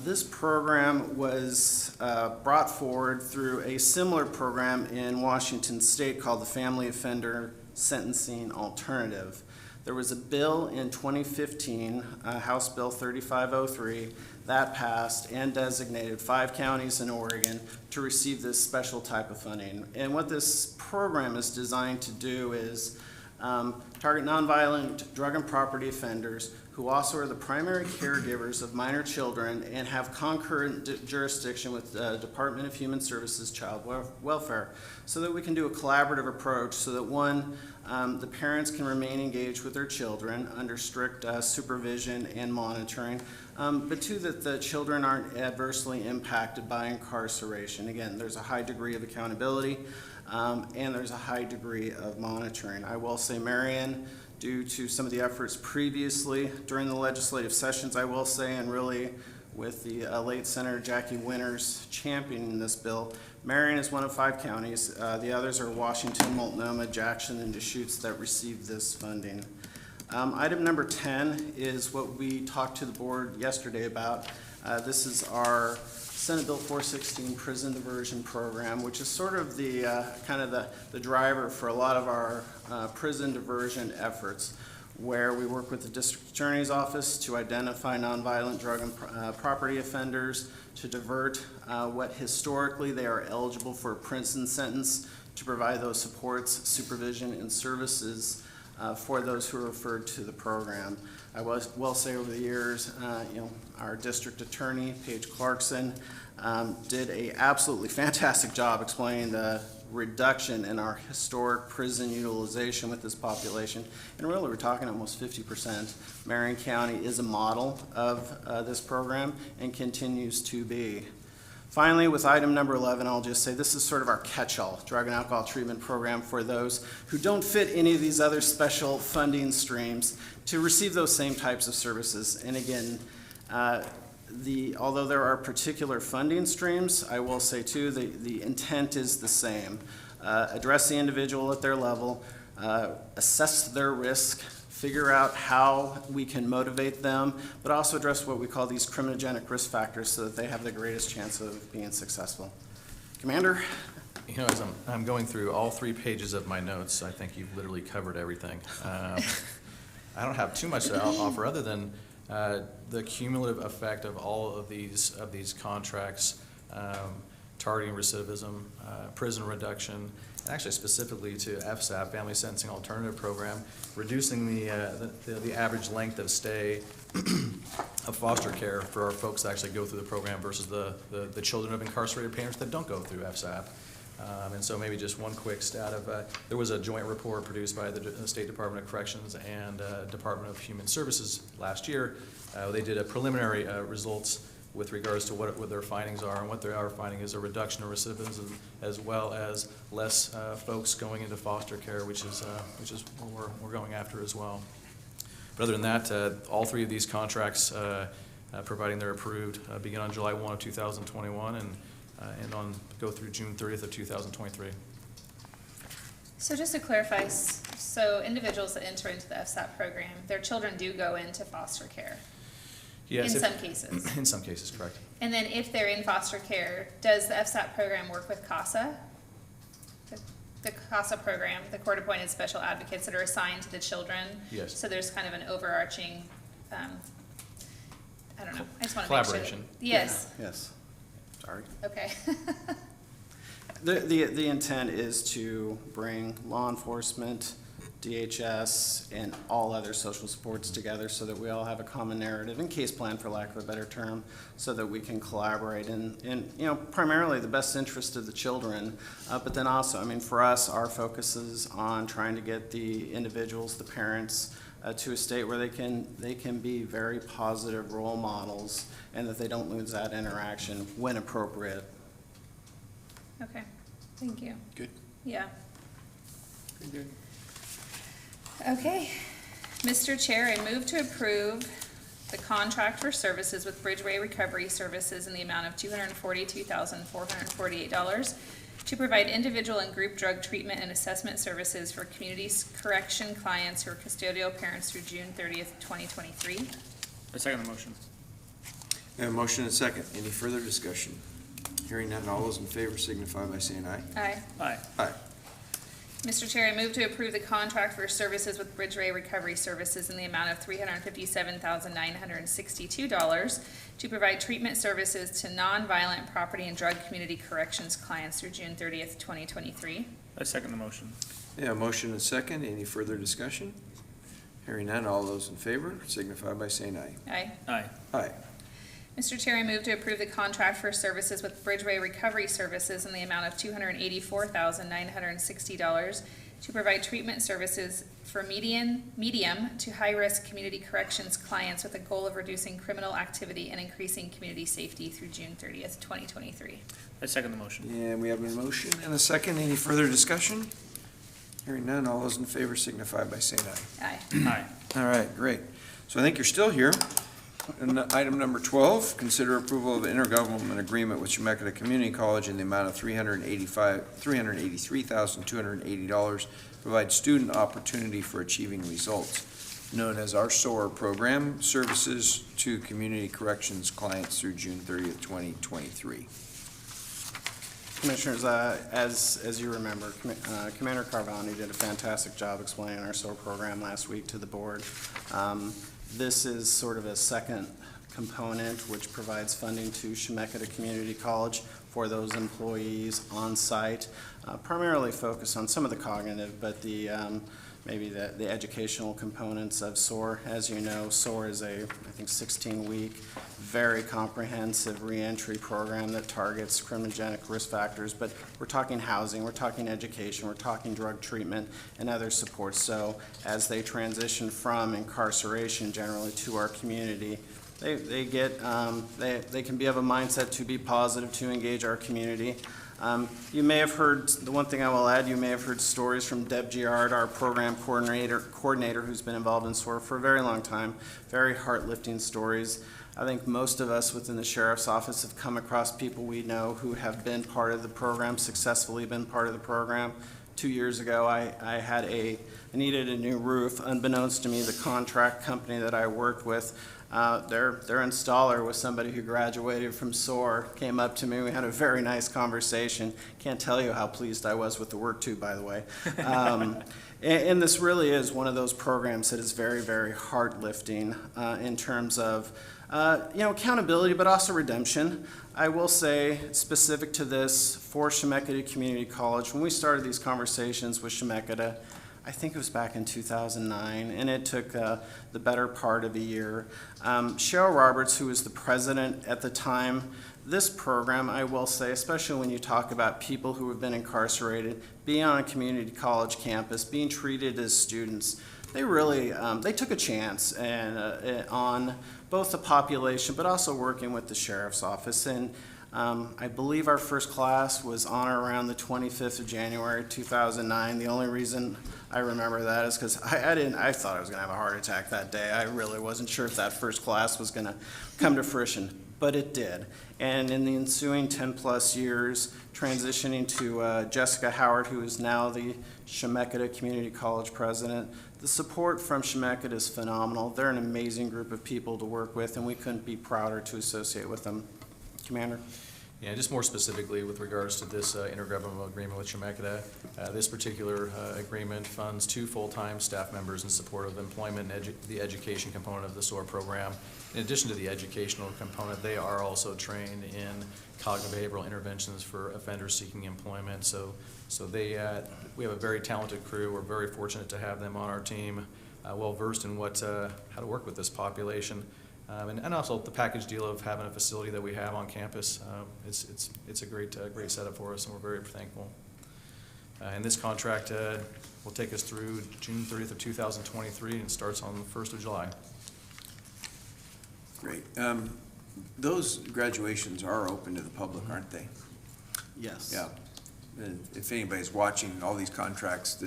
Speaker 17: This program was brought forward through a similar program in Washington State called the Family Offender Sentencing Alternative. There was a bill in 2015, House Bill 3503, that passed and designated 5 counties in Oregon to receive this special type of funding. And what this program is designed to do is target nonviolent drug and property offenders who also are the primary caregivers of minor children and have concurrent jurisdiction with the Department of Human Services Child Welfare, so that we can do a collaborative approach so that one, the parents can remain engaged with their children under strict supervision and monitoring, but 2, that the children aren't adversely impacted by incarceration. Again, there's a high degree of accountability and there's a high degree of monitoring. I will say Marion, due to some of the efforts previously during the legislative sessions, I will say, and really with the late Senator Jackie Winters championing this bill, Marion is one of 5 counties. The others are Washington, Multnomah, Jackson, and Deschutes that received this funding. Item number 10 is what we talked to the board yesterday about. This is our Senate Bill 416 Prison Diversion Program, which is sort of the kind of the driver for a lot of our prison diversion efforts, where we work with the District Attorney's Office to identify nonviolent drug and property offenders, to divert what historically they are eligible for a prison sentence, to provide those supports, supervision, and services for those who are referred to the program. I will say over the years, our district attorney, Paige Clarkson, did a absolutely fantastic job explaining the reduction in our historic prison utilization with this population. And really, we're talking almost 50%. Marion County is a model of this program and continues to be. Finally, with item number 11, I'll just say this is sort of our catch-all drug and alcohol treatment program for those who don't fit any of these other special funding streams to receive those same types of services. And again, although there are particular funding streams, I will say too, the intent is the same. Address the individual at their level, assess their risk, figure out how we can motivate them, but also address what we call these criminogenic risk factors so that they have the greatest chance of being successful. Commander?
Speaker 18: You know, as I'm going through all 3 pages of my notes, I think you've literally covered everything. I don't have too much to offer other than the cumulative effect of all of these contracts, targeting recidivism, prison reduction, and actually specifically to FSAP, Family Sentencing Alternative Program, reducing the average length of stay of foster care for our folks that actually go through the program versus the children of incarcerated parents that don't go through FSAP. And so maybe just one quick stat of, there was a joint report produced by the State Department of Corrections and Department of Human Services last year. They did a preliminary results with regards to what their findings are, and what they are finding is a reduction in recidivism as well as less folks going into foster care, which is what we're going after as well. But other than that, all 3 of these contracts, providing they're approved, begin on July 1 of 2021 and go through June 30th of 2023.
Speaker 2: So just to clarify, so individuals that enter into the FSAP program, their children do go into foster care?
Speaker 18: Yes,
Speaker 2: in some cases?
Speaker 18: In some cases, correct.
Speaker 2: And then if they're in foster care, does the FSAP program work with CASA? The CASA program, the court-appointed special advocates that are assigned to the children?
Speaker 18: Yes.
Speaker 2: So there's kind of an overarching, I don't know, I just want to make sure.
Speaker 18: Collaboration.
Speaker 2: Yes.
Speaker 17: Yeah, yes. Sorry.
Speaker 2: Okay.
Speaker 17: The intent is to bring law enforcement, DHS, and all other social supports together so that we all have a common narrative and case plan, for lack of a better term, so that we can collaborate in you know, primarily the best interest of the children, but then also, I mean, for us, our focus is on trying to get the individuals, the parents, to a state where they can be very positive role models and that they don't lose that interaction when appropriate.
Speaker 2: Okay, thank you.
Speaker 1: Good.
Speaker 2: Yeah.
Speaker 1: Very good.
Speaker 2: Okay. Mr. Chair, I move to approve the contract for services with Bridgeway Recovery Services in the amount of $242,448 to provide individual and group drug treatment and assessment services for community correction clients who are custodial parents through June 30th, 2023.
Speaker 8: I second the motion.
Speaker 1: We have a motion and a second. Any further discussion? Hearing none, all those in favor signify by saying aye.
Speaker 2: Aye.
Speaker 8: Aye.
Speaker 1: Aye.
Speaker 2: Mr. Chair, I move to approve the contract for services with Bridgeway Recovery Services in the amount of $357,962 to provide treatment services to nonviolent property and drug community corrections clients through June 30th, 2023.
Speaker 8: I second the motion.
Speaker 1: Yeah, motion and second. Any further discussion? Hearing none, all those in favor signify by saying aye.
Speaker 2: Aye.
Speaker 8: Aye.
Speaker 1: Aye.
Speaker 2: Mr. Chair, I move to approve the contract for services with Bridgeway Recovery Services in the amount of $284,960 to provide treatment services for medium to high-risk community corrections clients with a goal of reducing criminal activity and increasing community safety through June 30th, 2023.
Speaker 8: I second the motion.
Speaker 1: And we have a motion and a second. Any further discussion? Hearing none, all those in favor signify by saying aye.
Speaker 2: Aye.
Speaker 8: Aye.
Speaker 1: All right, great. So I think you're still here. And item number 12, consider approval of an intergovernmental agreement with Chemeketa Community College in the amount of $383,280, provide student opportunity for achieving results, known as our SOAR program, services to community corrections clients through June 30th, 2023.
Speaker 17: Commissioners, as you remember, Commander Carvani did a fantastic job explaining our SOAR program last week to the board. This is sort of a second component which provides funding to Chemeketa Community College for those employees on site, primarily focused on some of the cognitive, but the maybe the educational components of SOAR. As you know, SOAR is I think 16-week, very comprehensive reentry program that targets criminogenic risk factors, but we're talking housing, we're talking education, we're talking drug treatment and other supports. So as they transition from incarceration generally to our community, they can be of a mindset to be positive, to engage our community. You may have heard, the one thing I will add, you may have heard stories from Deb Giard, our program coordinator who's been involved in SOAR for a very long time, very heart-lifting stories. I think most of us within the Sheriff's Office have come across people we know who have been part of the program, successfully been part of the program. 2 years ago, I needed a new roof. Unbeknownst to me, the contract company that I worked with, their installer was somebody who graduated from SOAR, came up to me, we had a very nice conversation. Can't tell you how pleased I was with the work too, by the way. And this really is one of those programs that is very, very heart-lifting in terms of accountability, but also redemption. I will say, specific to this, for Chemeketa Community College, when we started these conversations with Chemeketa, I think it was back in 2009, and it took the better part of a year. Cheryl Roberts, who was the president at the time, this program, I will say, especially when you talk about people who have been incarcerated, being on a community college campus, being treated as students, they really, they took a chance on both the population, but also working with the Sheriff's Office. And I believe our first class was on or around the 25th of January, 2009. The only reason I remember that is because I thought I was gonna have a heart attack that day. I really wasn't sure if that first class was gonna come to fruition, but it did. And in the ensuing 10+ years, transitioning to Jessica Howard, who is now the Chemeketa Community College president, the support from Chemeketa is phenomenal. They're an amazing group of people to work with, and we couldn't be prouder to associate with them. Commander?
Speaker 18: Yeah, just more specifically with regards to this intergovernmental agreement with Chemeketa, this particular agreement funds 2 full-time staff members in support of employment and the education component of the SOAR program. In addition to the educational component, they are also trained in cognitive behavioral interventions for offenders seeking employment. So we have a very talented crew. We're very fortunate to have them on our team, well-versed in how to work with this population. And also the package deal of having a facility that we have on campus, it's a great setup for us, and we're very thankful. And this contract will take us through June 30th of 2023 and starts on the 1st of July.
Speaker 1: Great. Those graduations are open to the public, aren't they?
Speaker 17: Yes.
Speaker 1: Yeah. And if anybody's watching all these contracts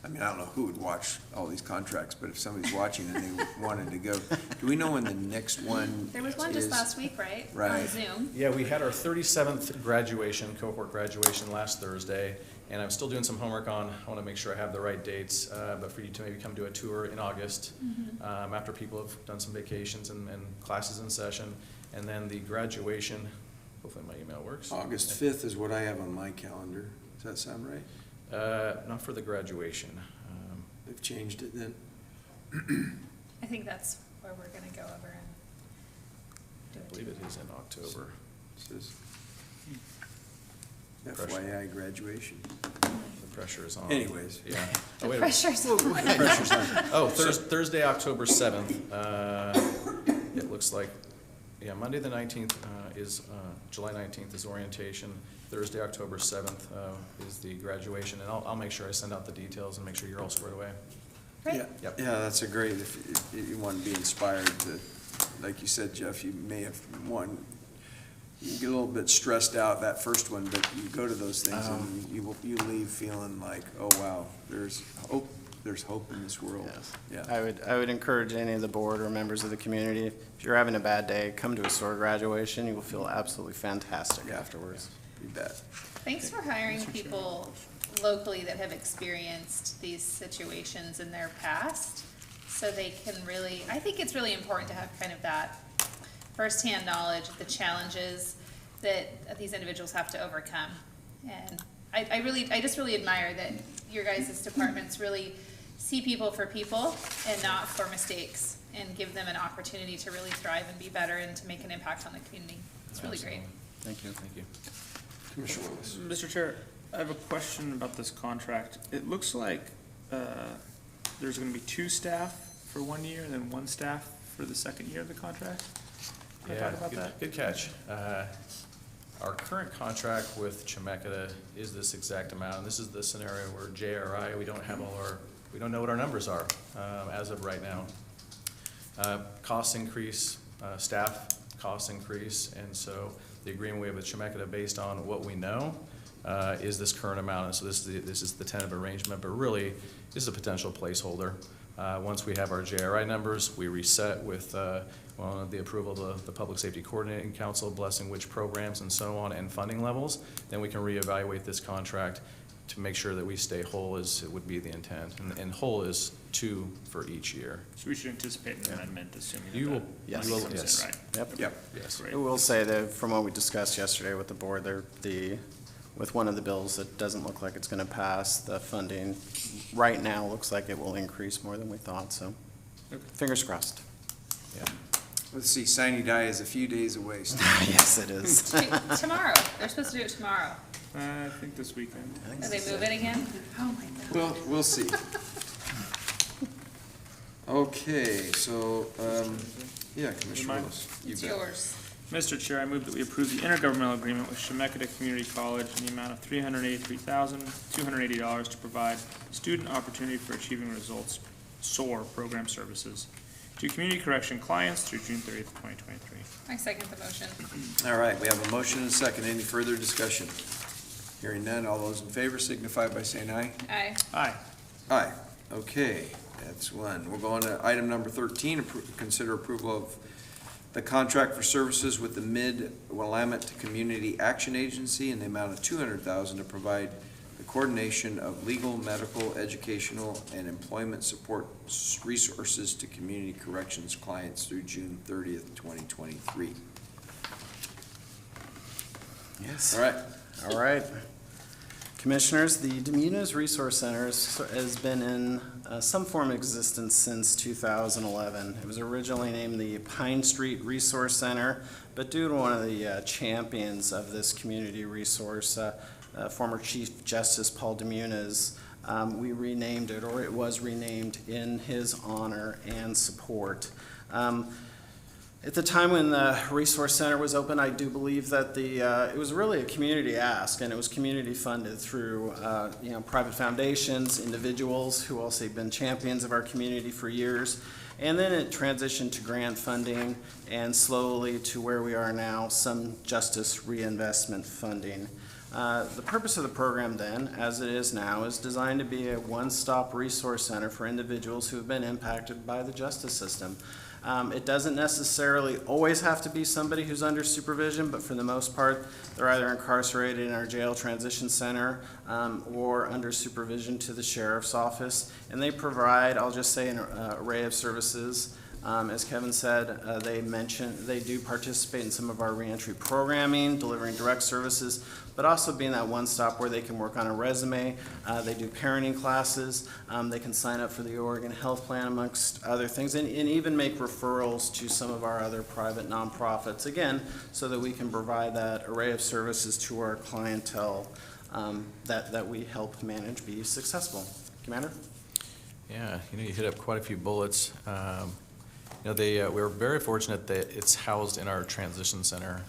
Speaker 1: I don't know who would watch all these contracts, but if somebody's watching and they wanted to go, do we know when the next one
Speaker 2: There was one just last week, right?
Speaker 1: Right.
Speaker 2: On Zoom.
Speaker 18: Yeah, we had our 37th cohort graduation last Thursday, and I'm still doing some homework I want to make sure I have the right dates, but for you to maybe come do a tour in August, after people have done some vacations and classes in session, and then the graduation, hopefully my email works.
Speaker 1: August 5th is what I have on my calendar. Does that sound right?
Speaker 18: Not for the graduation.
Speaker 1: They've changed it then?
Speaker 2: I think that's where we're gonna go over and do it.
Speaker 18: I believe it is in October.
Speaker 1: It says FYI graduation.
Speaker 18: The pressure is on.
Speaker 1: Anyways.
Speaker 18: Yeah.
Speaker 2: The
Speaker 18: wait a minute.
Speaker 2: pressure's on.
Speaker 1: Pressure's on.
Speaker 18: Oh, Thursday, October 7th. It looks like, Monday the 19th July 19th is orientation. Thursday, October 7th is the graduation, and I'll make sure I send out the details and make sure you're all squared away.
Speaker 2: Great.
Speaker 1: Yeah,
Speaker 18: Yep.
Speaker 1: yeah, that's a great, if you want to be inspired to, like you said, Jeff, you may have you get a little bit stressed out that first one, but you go to those things and you leave feeling like, oh wow, there's hope in this world.
Speaker 17: Yes.
Speaker 1: Yeah.
Speaker 17: I would encourage any of the board or members of the community, if you're having a bad day, come to a SOAR graduation. You will feel absolutely fantastic afterwards.
Speaker 1: You bet.
Speaker 2: Thanks for hiring people locally that have experienced these situations in their past, so they can really, I think it's really important to have kind of that firsthand knowledge of the challenges that these individuals have to overcome. And I just really admire that your guys' departments really see people for people and not for mistakes, and give them an opportunity to really thrive and be better and to make an impact on the community. It's really great.
Speaker 17: Thank you.
Speaker 18: Thank you.
Speaker 1: Commissioner Willis.
Speaker 8: Mr. Chair, I have a question about this contract. It looks like there's gonna be 2 staff for 1 year and then 1 staff for the second year of the contract? Can I talk about that?
Speaker 18: Good catch. Our current contract with Chemeketa is this exact amount, and this is the scenario where JRI, we don't know what our numbers are as of right now. Costs increase, staff costs increase, and so the agreement we have with Chemeketa based on what we know is this current amount, and so this is the tentative arrangement, but really, this is a potential placeholder. Once we have our JRI numbers, we reset with the approval of the Public Safety Coordinating Council, blessing which programs and so on, and funding levels, then we can reevaluate this contract to make sure that we stay whole as it would be the intent. And whole is 2 for each year.
Speaker 8: So we should anticipate an amendment, assuming that
Speaker 18: You will,
Speaker 17: Yes.
Speaker 18: you will,
Speaker 8: comes in,
Speaker 18: yes.
Speaker 8: right?
Speaker 17: Yep.
Speaker 18: Yes.
Speaker 8: Great.
Speaker 17: I will say that from what we discussed yesterday with the board, with one of the bills, it doesn't look like it's going to pass. The funding right now looks like it will increase more than we thought, so fingers crossed.
Speaker 18: Yeah.
Speaker 1: Let's see, sine die is a few days away still.
Speaker 17: Yes, it is.
Speaker 2: Tomorrow, they're supposed to do it tomorrow.
Speaker 8: I think this weekend.
Speaker 2: Are they move it again? Oh my God.
Speaker 1: Well, we'll see. Okay, so, yeah, Commissioner
Speaker 8: Mine?
Speaker 1: Willis. you
Speaker 2: It's
Speaker 1: bet.
Speaker 2: yours.
Speaker 8: Mr. Chair, I move that we approve the intergovernmental agreement with Chemeketa Community College in the amount of $383,280 to provide student opportunity for achieving results, SOAR program services, to community correction clients through June 30th, 2023.
Speaker 2: I second the motion.
Speaker 1: All right, we have a motion and a second. Any further discussion? Hearing none, all those in favor signify by saying aye.
Speaker 2: Aye.
Speaker 8: Aye.
Speaker 1: Aye. Okay, that's one. We'll go on to item number 13, consider approval of the contract for services with the Mid-Willamette Community Action Agency in the amount of $200,000 to provide the coordination of legal, medical, educational, and employment support resources to community corrections clients through June 30th, 2023.
Speaker 17: Yes.
Speaker 1: All right.
Speaker 17: All right. Commissioners, the Demunas Resource Center has been in some form of existence since 2011. It was originally named the Pine Street Resource Center, but due to one of the champions of this community resource, former Chief Justice Paul Demunas, we renamed it, or it was renamed in his honor and support. At the time when the Resource Center was open, I do believe that it was really a community ask, and it was community funded through private foundations, individuals who also have been champions of our community for years. And then it transitioned to grant funding, and slowly to where we are now, some justice reinvestment funding. The purpose of the program then, as it is now, is designed to be a one-stop resource center for individuals who have been impacted by the justice system. It doesn't necessarily always have to be somebody who's under supervision, but for the most part, they're either incarcerated in our jail transition center or under supervision to the sheriff's office. And they provide, I'll just say, an array of services. As Kevin said, they do participate in some of our reentry programming, delivering direct services, but also being that one stop where they can work on a resume. They do parenting classes. They can sign up for the Oregon Health Plan, amongst other things, and even make referrals to some of our other private nonprofits, again, so that we can provide that array of services to our clientele that we help manage be successful. Commander?
Speaker 18: Yeah, you hit up quite a few bullets. We're very fortunate that it's housed in our transition center.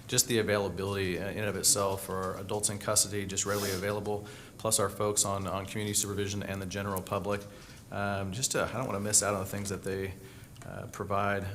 Speaker 18: Just the availability in and of itself for adults in custody, just readily available, plus our folks on community supervision and the general public. I don't want to miss out on the things that they provide.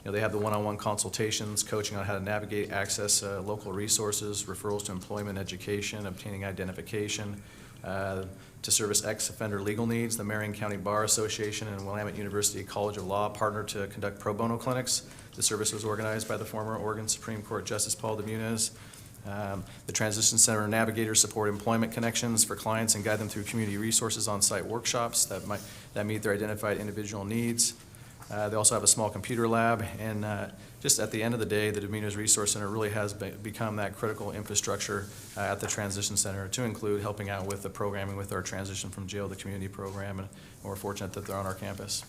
Speaker 18: They have the one-on-one consultations, coaching on how to navigate, access local resources, referrals to employment, education, obtaining identification, to service ex-offender legal needs. The Marion County Bar Association and Willamette University College of Law partnered to conduct pro bono clinics. The service was organized by the former Oregon Supreme Court Justice Paul Demunas. The Transition Center navigators support employment connections for clients and guide them through community resources on-site workshops that meet their identified individual needs. They also have a small computer lab, and just at the end of the day, the Demunas Resource Center really has become that critical infrastructure at the Transition Center, to include helping out with the programming with our Transition from Jail to Community program, and we're fortunate that they're on our campus.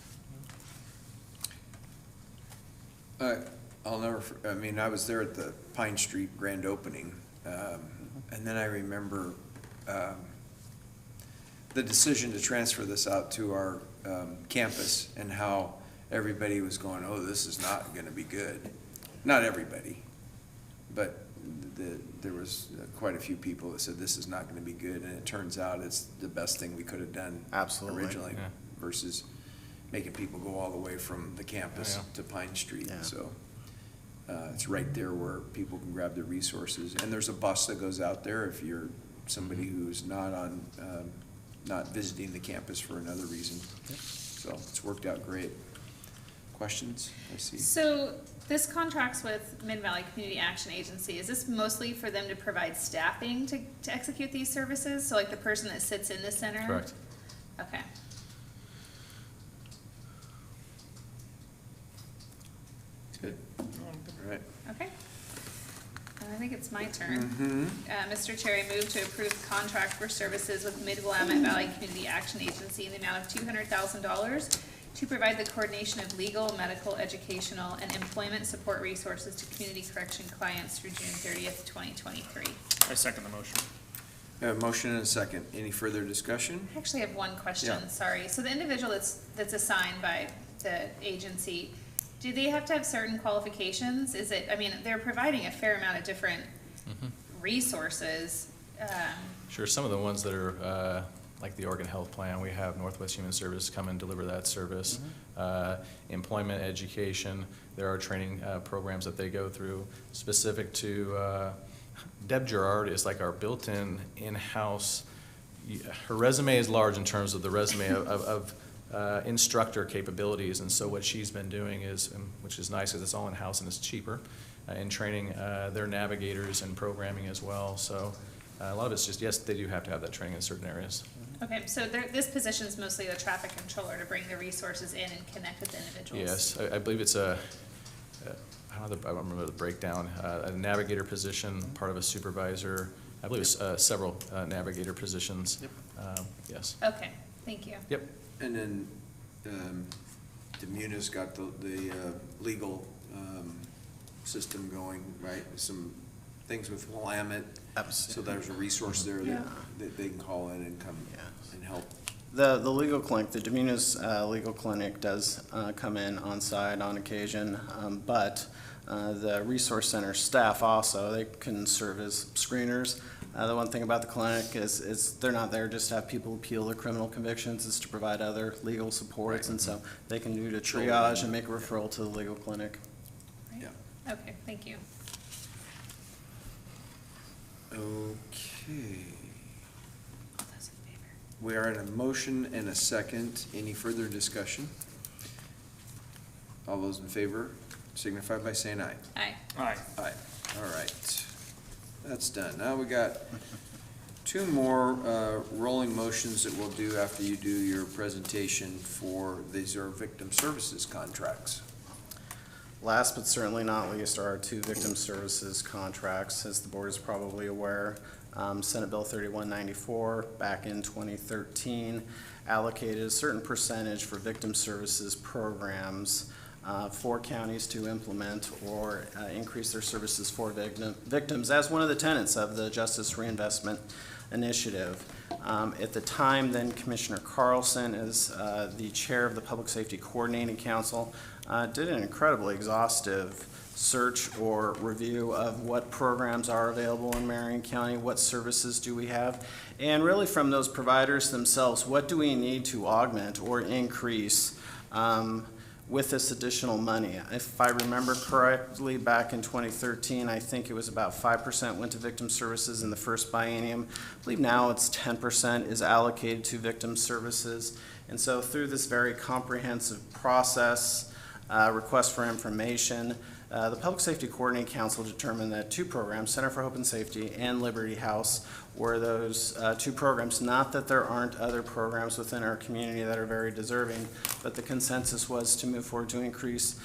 Speaker 1: I was there at the Pine Street grand opening, and then I remember the decision to transfer this out to our campus and how everybody was going, oh, this is not going to be good. Not everybody, but there was quite a few people that said this is not going to be good, and it turns out it's the best thing we could have done
Speaker 17: Absolutely.
Speaker 1: originally versus making people go all the way from the campus to Pine Street.
Speaker 17: Yeah.
Speaker 1: So it's right there where people can grab the resources. And there's a bus that goes out there if you're somebody who's not on, not visiting the campus for another reason. So it's worked out great. Questions? I see.
Speaker 2: So this contracts with Mid-Valley Community Action Agency. Is this mostly for them to provide staffing to execute these services? So like the person that sits in the center?
Speaker 18: Correct.
Speaker 2: Okay.
Speaker 1: Good. All right.
Speaker 2: Okay. I think it's my turn. Mr. Chair, I move to approve contract for services with Mid-Willamette Valley Community Action Agency in the amount of $200,000 to provide the coordination of legal, medical, educational, and employment support resources to community correction clients through June 30th, 2023.
Speaker 8: I second the motion.
Speaker 1: A motion and a second. Any further discussion?
Speaker 2: I actually have one question,
Speaker 1: Yeah.
Speaker 2: sorry. So the individual that's assigned by the agency, do they have to have certain qualifications? Is it, I mean, they're providing a fair amount of different resources.
Speaker 18: Sure, some of the ones that are, like the Oregon Health Plan, we have Northwest Human Service come and deliver that service. Employment, education, there are training programs that they go through specific to, Deb Gerard is like our built-in, in-house, her resume is large in terms of the resume of instructor capabilities, and so what she's been doing is, which is nice because it's all in-house and it's cheaper, in training their navigators and programming as well. So a lot of it's just, yes, they do have to have that training in certain areas.
Speaker 2: Okay, so this position is mostly the traffic controller to bring the resources in and connect with the individuals?
Speaker 18: Yes, I believe it's I don't remember the breakdown, a navigator position, part of a supervisor, I believe it's several navigator positions. Yes.
Speaker 2: Okay, thank you.
Speaker 18: Yep.
Speaker 1: And then Demuna's got the legal system going, right? Some things with Willamette. So there's a resource there that they can call in and come and help.
Speaker 17: The legal clinic, the Demuna's legal clinic does come in on site on occasion, but the resource center staff also, they can serve as screeners. The one thing about the clinic is they're not there just to have people appeal their criminal convictions, it's to provide other legal supports, and so they can do the triage and make a referral to the legal clinic.
Speaker 2: Right. Okay, thank you.
Speaker 1: Okay. We are in a motion and a second. Any further discussion? All those in favor signify by saying aye.
Speaker 2: Aye.
Speaker 8: Aye.
Speaker 1: Aye. All right. That's done. Now we got two more rolling motions that we'll do after you do your presentation for, these are victim services contracts.
Speaker 17: Last but certainly not least are our two victim services contracts. As the board is probably aware, Senate Bill 3194 back in 2013 allocated a certain percentage for victim services programs for counties to implement or increase their services for victims as one of the tenets of the Justice Reinvestment Initiative. At the time, then Commissioner Carlson, as the chair of the Public Safety Coordinating Council, did an incredibly exhaustive search or review of what programs are available in Marion County, what services do we have, and really from those providers themselves, what do we need to augment or increase with this additional money. If I remember correctly, back in 2013, I think it was about 5% went to victim services in the first biennium. I believe now it's 10% is allocated to victim services. And so through this very comprehensive process, request for information, the Public Safety Coordinating Council determined that two programs, Center for Hope and Safety and Liberty House, were those two programs. Not that there aren't other programs within our community that are very deserving, but the consensus was to move forward to increase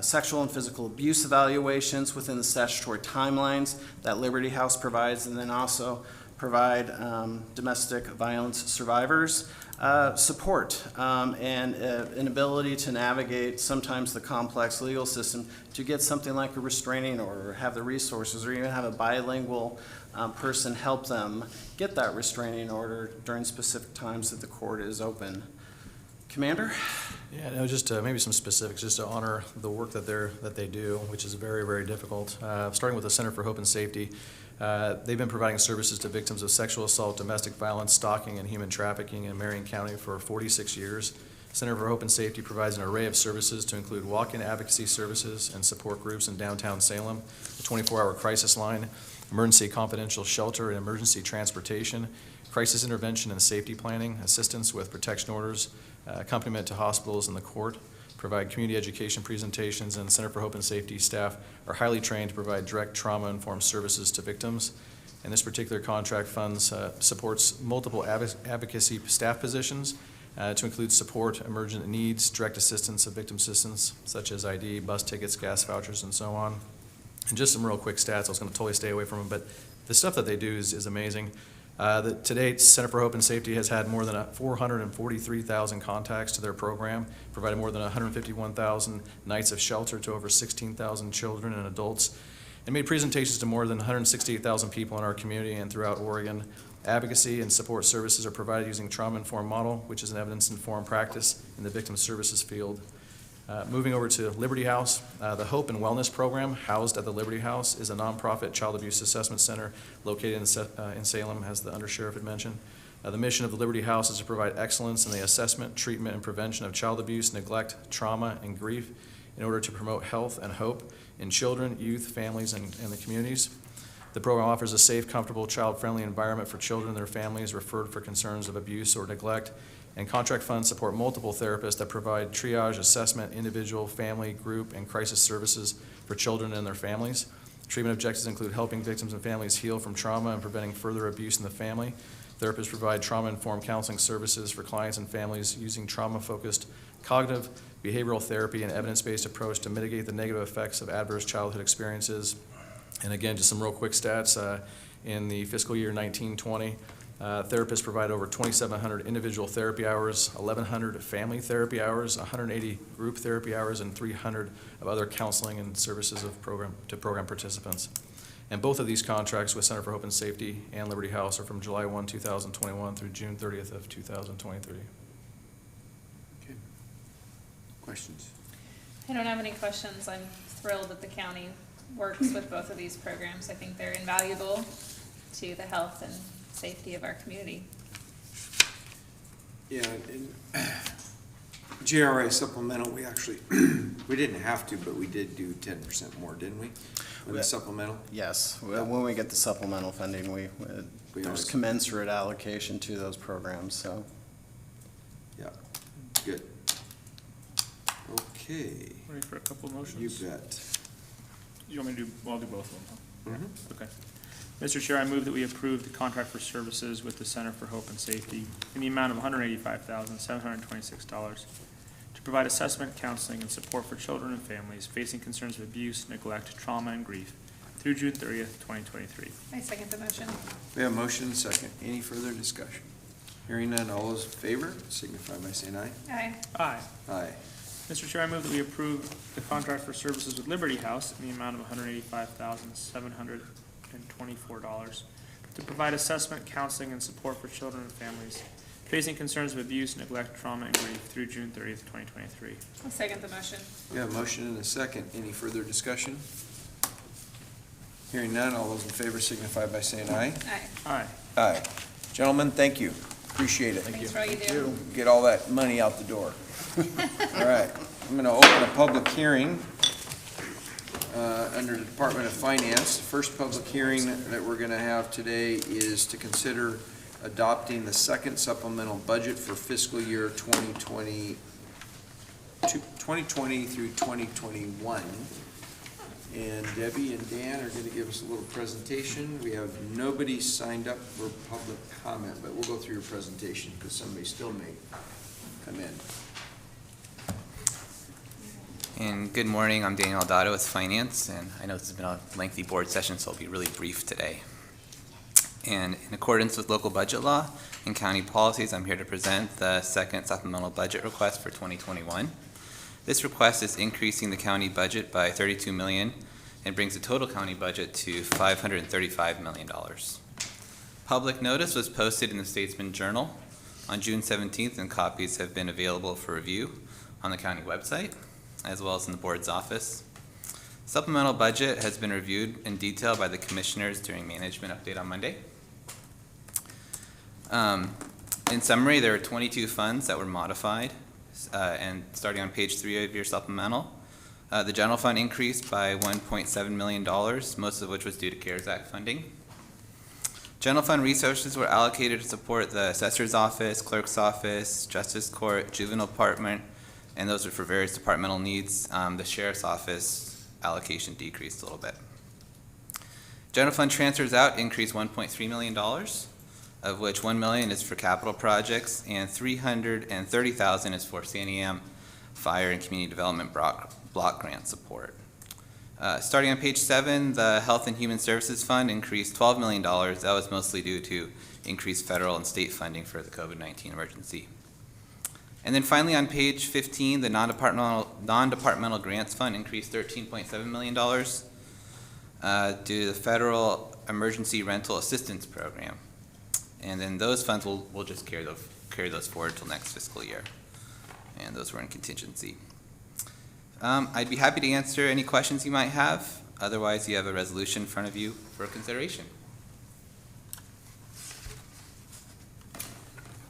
Speaker 17: sexual and physical abuse evaluations within the statutory timelines that Liberty House provides, and then also provide domestic violence survivors support and an ability to navigate sometimes the complex legal system to get something like a restraining order, have the resources, or even have a bilingual person help them get that restraining order during specific times that the court is open. Commander?
Speaker 18: Yeah, no, just maybe some specifics, just to honor the work that they do, which is very, very difficult. Starting with the Center for Hope and Safety, they've been providing services to victims of sexual assault, domestic violence, stalking, and human trafficking in Marion County for 46 years. Center for Hope and Safety provides an array of services to include walk-in advocacy services and support groups in downtown Salem, a 24-hour crisis line, emergency confidential shelter and emergency transportation, crisis intervention and safety planning, assistance with protection orders, accompaniment to hospitals and the court, provide community education presentations, and Center for Hope and Safety staff are highly trained to provide direct trauma-informed services to victims. And this particular contract funds supports multiple advocacy staff positions to include support, emergent needs, direct assistance of victim assistance, such as ID, bus tickets, gas vouchers, and so on. And just some real quick stats, I was going to totally stay away from them, but the stuff that they do is amazing. To date, Center for Hope and Safety has had more than 443,000 contacts to their program, provided more than 151,000 nights of shelter to over 16,000 children and adults, and made presentations to more than 168,000 people in our community and throughout Oregon. Advocacy and support services are provided using trauma-informed model, which is an evidence-informed practice in the victim services field. Moving over to Liberty House, the Hope and Wellness Program housed at the Liberty House is a nonprofit child abuse assessment center located in Salem, as the undersheriff had mentioned. The mission of the Liberty House is to provide excellence in the assessment, treatment, and prevention of child abuse, neglect, trauma, and grief in order to promote health and hope in children, youth, families, and the communities. The program offers a safe, comfortable, child-friendly environment for children and their families referred for concerns of abuse or neglect. And contract funds support multiple therapists that provide triage, assessment, individual, family, group, and crisis services for children and their families. Treatment objectives include helping victims and families heal from trauma and preventing further abuse in the family. Therapists provide trauma-informed counseling services for clients and families using trauma-focused cognitive, behavioral therapy, and evidence-based approach to mitigate the negative effects of adverse childhood experiences. And again, just some real quick stats. In the fiscal year 1920, therapists provide over 2,700 individual therapy hours, 1,100 family therapy hours, 180 group therapy hours, and 300 of other counseling and services of program participants. And both of these contracts with Center for Hope and Safety and Liberty House are from July 1, 2021 through June 30th of 2023.
Speaker 1: Okay. Questions?
Speaker 2: I don't have any questions. I'm thrilled that the county works with both of these programs. I think they're invaluable to the health and safety of our community.
Speaker 1: Yeah, and GRA supplemental, we actually, we didn't have to, but we did do 10% more, didn't we? With the supplemental?
Speaker 17: Yes, when we get the supplemental funding, there's commensurate allocation to those programs, so.
Speaker 1: Yeah, good. Okay.
Speaker 8: Ready for a couple of motions?
Speaker 1: You bet.
Speaker 8: You want me to do, well, I'll do both of them, huh?
Speaker 1: Mm-hmm.
Speaker 8: Okay. Mr. Chair, I move that we approve the contract for services with the Center for Hope and Safety in the amount of $185,726 to provide assessment, counseling, and support for children and families facing concerns of abuse, neglect, trauma, and grief through June 30th, 2023.
Speaker 2: I second the motion.
Speaker 1: We have a motion and a second. Any further discussion? Hearing none, all those in favor signify by saying aye.
Speaker 2: Aye.
Speaker 8: Aye.
Speaker 1: Aye.
Speaker 8: Mr. Chair, I move that we approve the contract for services with Liberty House in the amount of $185,724 to provide assessment, counseling, and support for children and families facing concerns of abuse, neglect, trauma, and grief through June 30th, 2023.
Speaker 2: I'll second the motion.
Speaker 1: We have a motion and a second. Any further discussion? Hearing none, all those in favor signify by saying aye.
Speaker 2: Aye.
Speaker 8: Aye.
Speaker 1: Aye. Gentlemen, thank you. Appreciate it.
Speaker 2: Thanks for all you do.
Speaker 1: Get all that money out the door. All right, I'm going to open a public hearing under the Department of Finance. The first public hearing that we're going to have today is to consider adopting the second supplemental budget for fiscal year 2020 through 2021. And Debbie and Dan are going to give us a little presentation. We have nobody signed up for public comment, but we'll go through your presentation because somebody still may come in.
Speaker 19: And good morning, I'm Daniel Aldado with Finance, and I know this has been a lengthy board session, so I'll be really brief today. And in accordance with local budget law and county policies, I'm here to present the second supplemental budget request for 2021. This request is increasing the county budget by $32 million and brings the total county budget to $535 million. Public notice was posted in the Statesman Journal on June 17th, and copies have been available for review on the county website, as well as in the board's office. Supplemental budget has been reviewed in detail by the commissioners during management update on Monday. In summary, there are 22 funds that were modified, and starting on page 3 of your supplemental. The general fund increased by $1.7 million, most of which was due to CARES Act funding. General fund resources were allocated to support the assessor's office, clerk's office, justice court, juvenile department, and those are for various departmental needs. The sheriff's office allocation decreased a little bit. General fund transfers out increased $1.3 million, of which $1 million is for capital projects and $330,000 is for Santiam fire and community development block grant support. Starting on page 7, the Health and Human Services Fund increased $12 million. That was mostly due to increased federal and state funding for the COVID-19 emergency. And then finally on page 15, the non-departmental grants fund increased $13.7 million due to the Federal Emergency Rental Assistance Program. And then those funds will just carry those forward till next fiscal year. And those were in contingency. I'd be happy to answer any questions you might have. Otherwise, you have a resolution in front of you for consideration.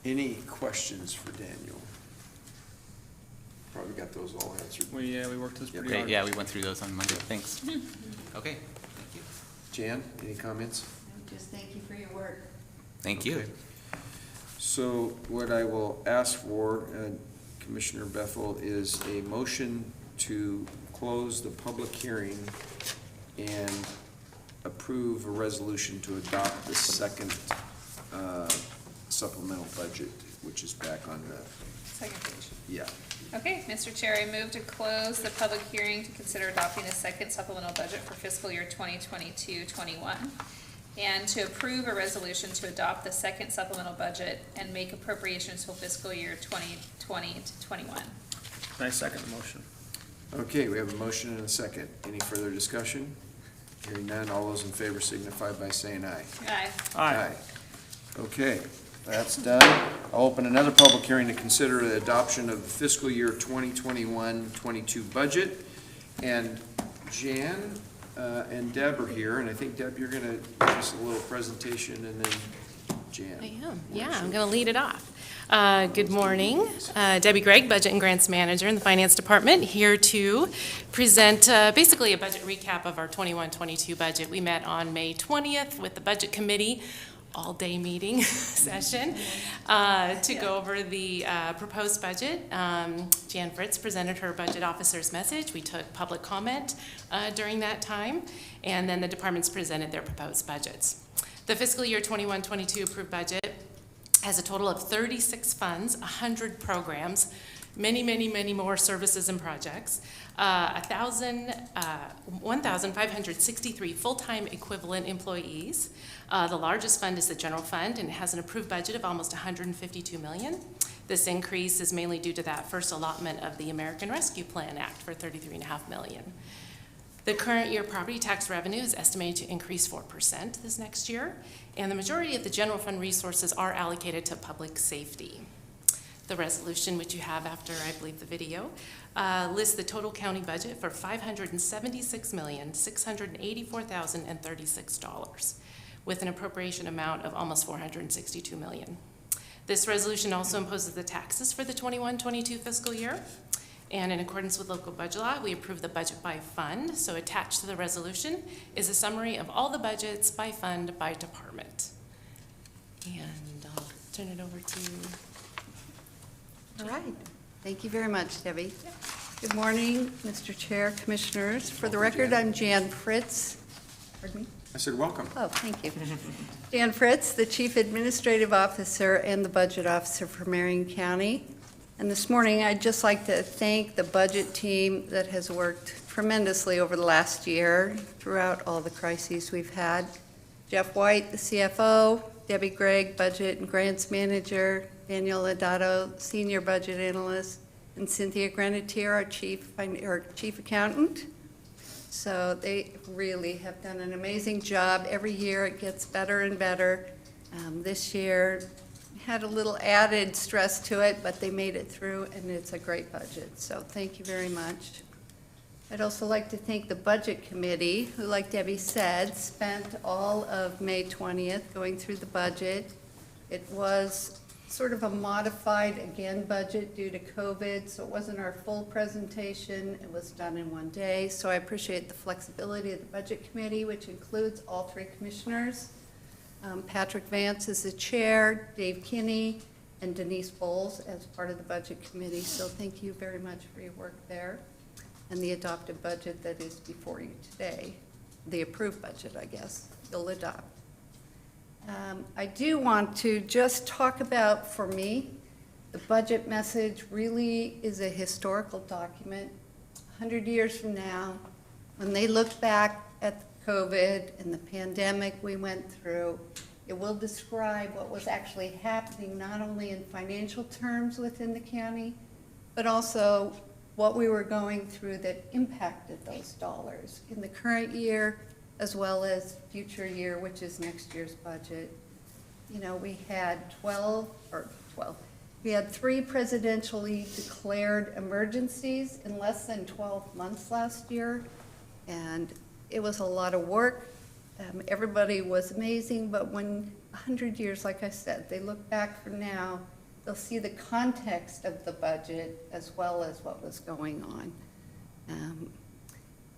Speaker 1: Any questions for Daniel? Probably got those all answered.
Speaker 8: We worked this pretty
Speaker 19: Great,
Speaker 8: hard.
Speaker 19: yeah, we went through those on Monday. Thanks. Okay, thank you.
Speaker 1: Jan, any comments?
Speaker 20: Just thank you for your work.
Speaker 19: Thank you.
Speaker 1: Okay. So what I will ask for, Commissioner Bethel, is a motion to close the public hearing and approve a resolution to adopt the second supplemental budget, which is back on the,
Speaker 2: Second page.
Speaker 1: yeah.
Speaker 2: Okay, Mr. Chair, I move to close the public hearing to consider adopting the second supplemental budget for fiscal year 2022-21, and to approve a resolution to adopt the second supplemental budget and make appropriations for fiscal year 2020 to 21.
Speaker 8: I second the motion.
Speaker 1: Okay, we have a motion and a second. Any further discussion? Hearing none, all those in favor signify by saying aye.
Speaker 2: Aye.
Speaker 8: Aye.
Speaker 1: Okay, that's done. I'll open another public hearing to consider the adoption of the fiscal year 2021-22 budget. And Jan and Deb are here, and I think, Deb, you're gonna give us a little presentation, and then Jan.
Speaker 21: I am, yeah, I'm gonna lead it off. Good morning, Debbie Gregg, Budget and Grants Manager in the Finance Department, here to present basically a budget recap of our 21-22 budget. We met on May 20th with the Budget Committee, all-day meeting session, to go over the proposed budget. Jan Fritz presented her budget officer's message. We took public comment during that time, and then the departments presented their proposed budgets. The fiscal year 21-22 approved budget has a total of 36 funds, 100 programs, many, many, many more services and projects, 1,563 full-time equivalent employees. The largest fund is the general fund, and it has an approved budget of almost $152 million. This increase is mainly due to that first allotment of the American Rescue Plan Act for $33.5 million. The current year property tax revenue is estimated to increase 4% this next year, and the majority of the general fund resources are allocated to public safety. The resolution, which you have after, I believe, the video, lists the total county budget for $576,684,036, with an appropriation amount of almost $462 million. This resolution also imposes the taxes for the 21-22 fiscal year. And in accordance with local budget law, we approve the budget by fund. So attached to the resolution is a summary of all the budgets by fund, by department. And I'll turn it over to...
Speaker 20: All right. Thank you very much, Debbie. Yeah. Good morning, Mr. Chair, Commissioners. For the record, I'm Jan Fritz. Pardon me?
Speaker 1: I said welcome.
Speaker 20: Oh, thank you. Jan Fritz, the Chief Administrative Officer and the Budget Officer for Marion County. And this morning, I'd just like to thank the budget team that has worked tremendously over the last year throughout all the crises we've had. Jeff White, the CFO, Debbie Gregg, Budget and Grants Manager, Daniel Adato, Senior Budget Analyst, and Cynthia Grenadier, our Chief Accountant. So they really have done an amazing job. Every year it gets better and better. This year had a little added stress to it, but they made it through, and it's a great budget. So thank you very much. I'd also like to thank the Budget Committee, who, like Debbie said, spent all of May 20th going through the budget. It was sort of a modified, again, budget due to COVID, so it wasn't our full presentation. It was done in one day, so I appreciate the flexibility of the Budget Committee, which includes all three commissioners. Patrick Vance is the chair, Dave Kinney, and Denise Bowles as part of the Budget Committee, so thank you very much for your work there. And the adopted budget that is before you today, the approved budget, I guess, you'll adopt. I do want to just talk about, for me, the budget message really is a historical document. 100 years from now, when they look back at COVID and the pandemic we went through, it will describe what was actually happening, not only in financial terms within the county, but also what we were going through that impacted those dollars in the current year, as well as future year, which is next year's budget. You know, we had 3 presidentially declared emergencies in less than 12 months last year, and it was a lot of work. Everybody was amazing, but when 100 years, like I said, they look back from now, they'll see the context of the budget as well as what was going on.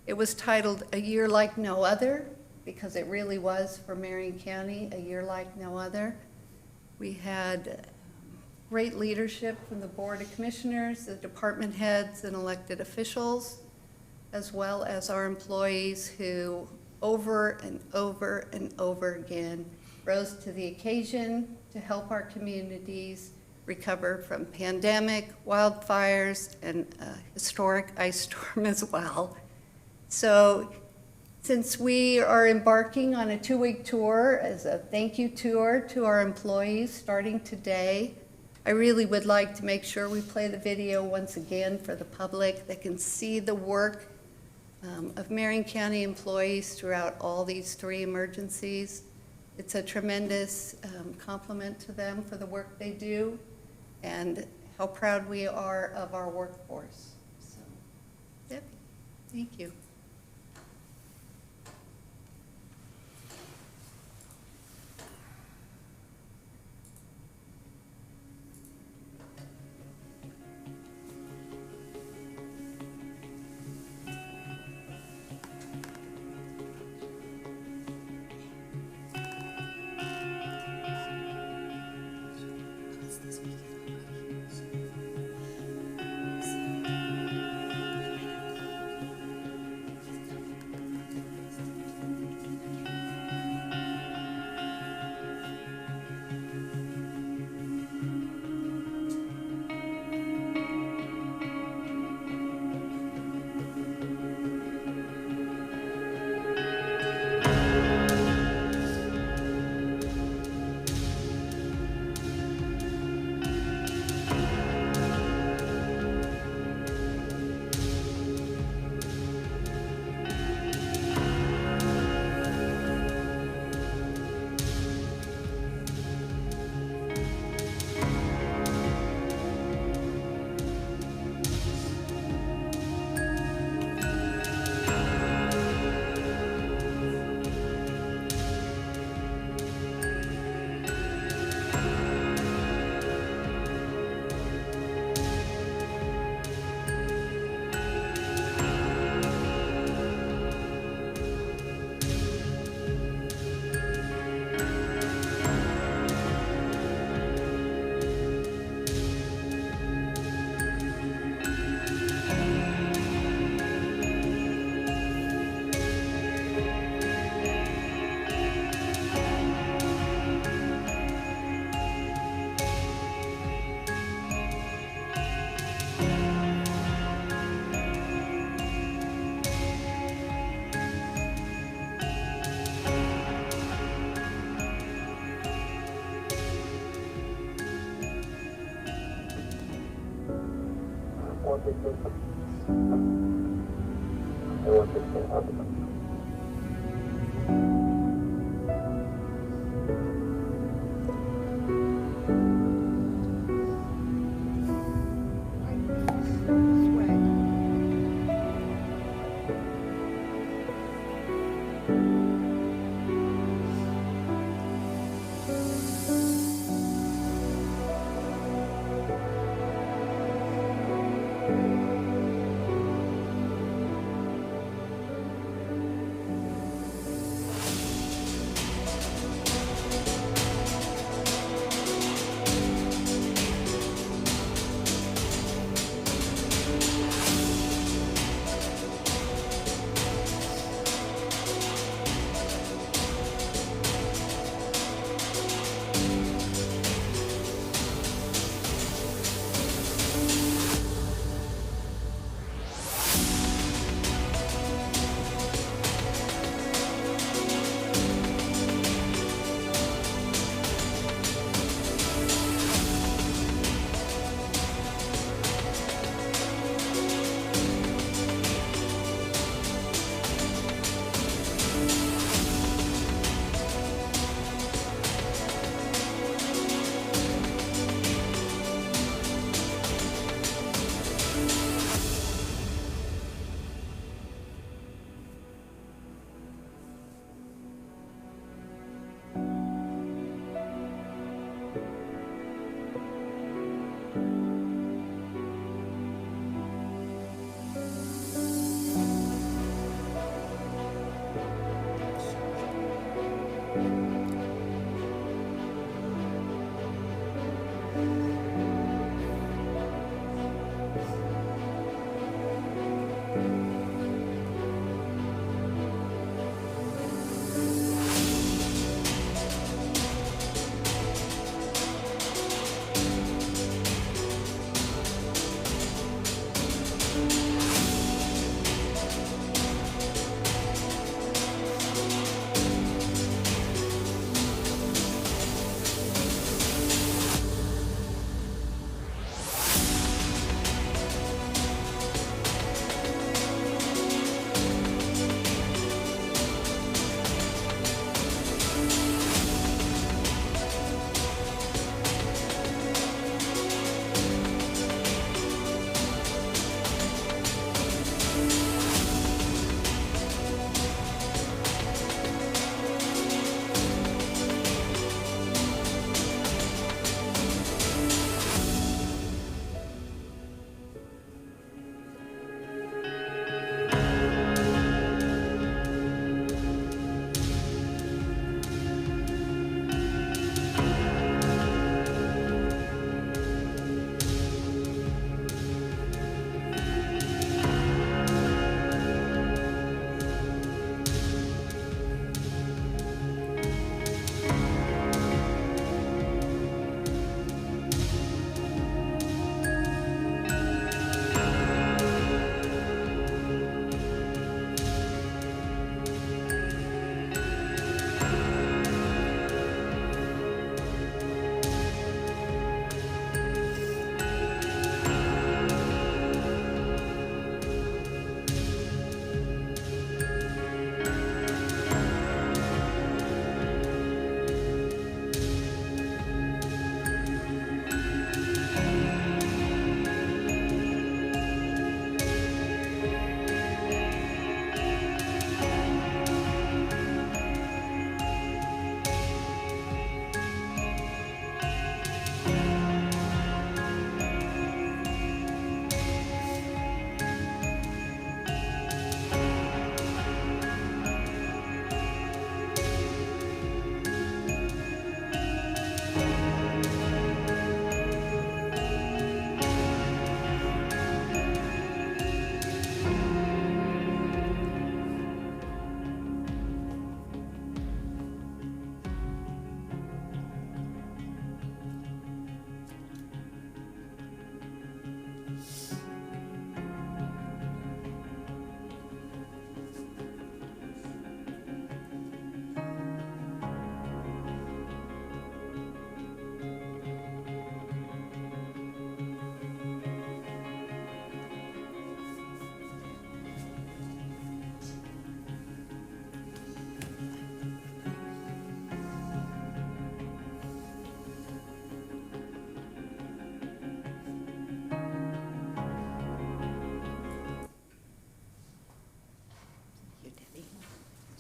Speaker 20: It was titled A Year Like No Other, because it really was for Marion County, a year like no other. We had great leadership from the Board of Commissioners, the department heads, and elected officials, as well as our employees who over and over and over again rose to the occasion to help our communities recover from pandemic, wildfires, and a historic ice storm as well. So since we are embarking on a 2-week tour as a thank you tour to our employees starting today, I really would like to make sure we play the video once again for the public that can see the work of Marion County employees throughout all these 3 emergencies. It's a tremendous compliment to them for the work they do and how proud we are of our workforce. So, Debbie, thank you.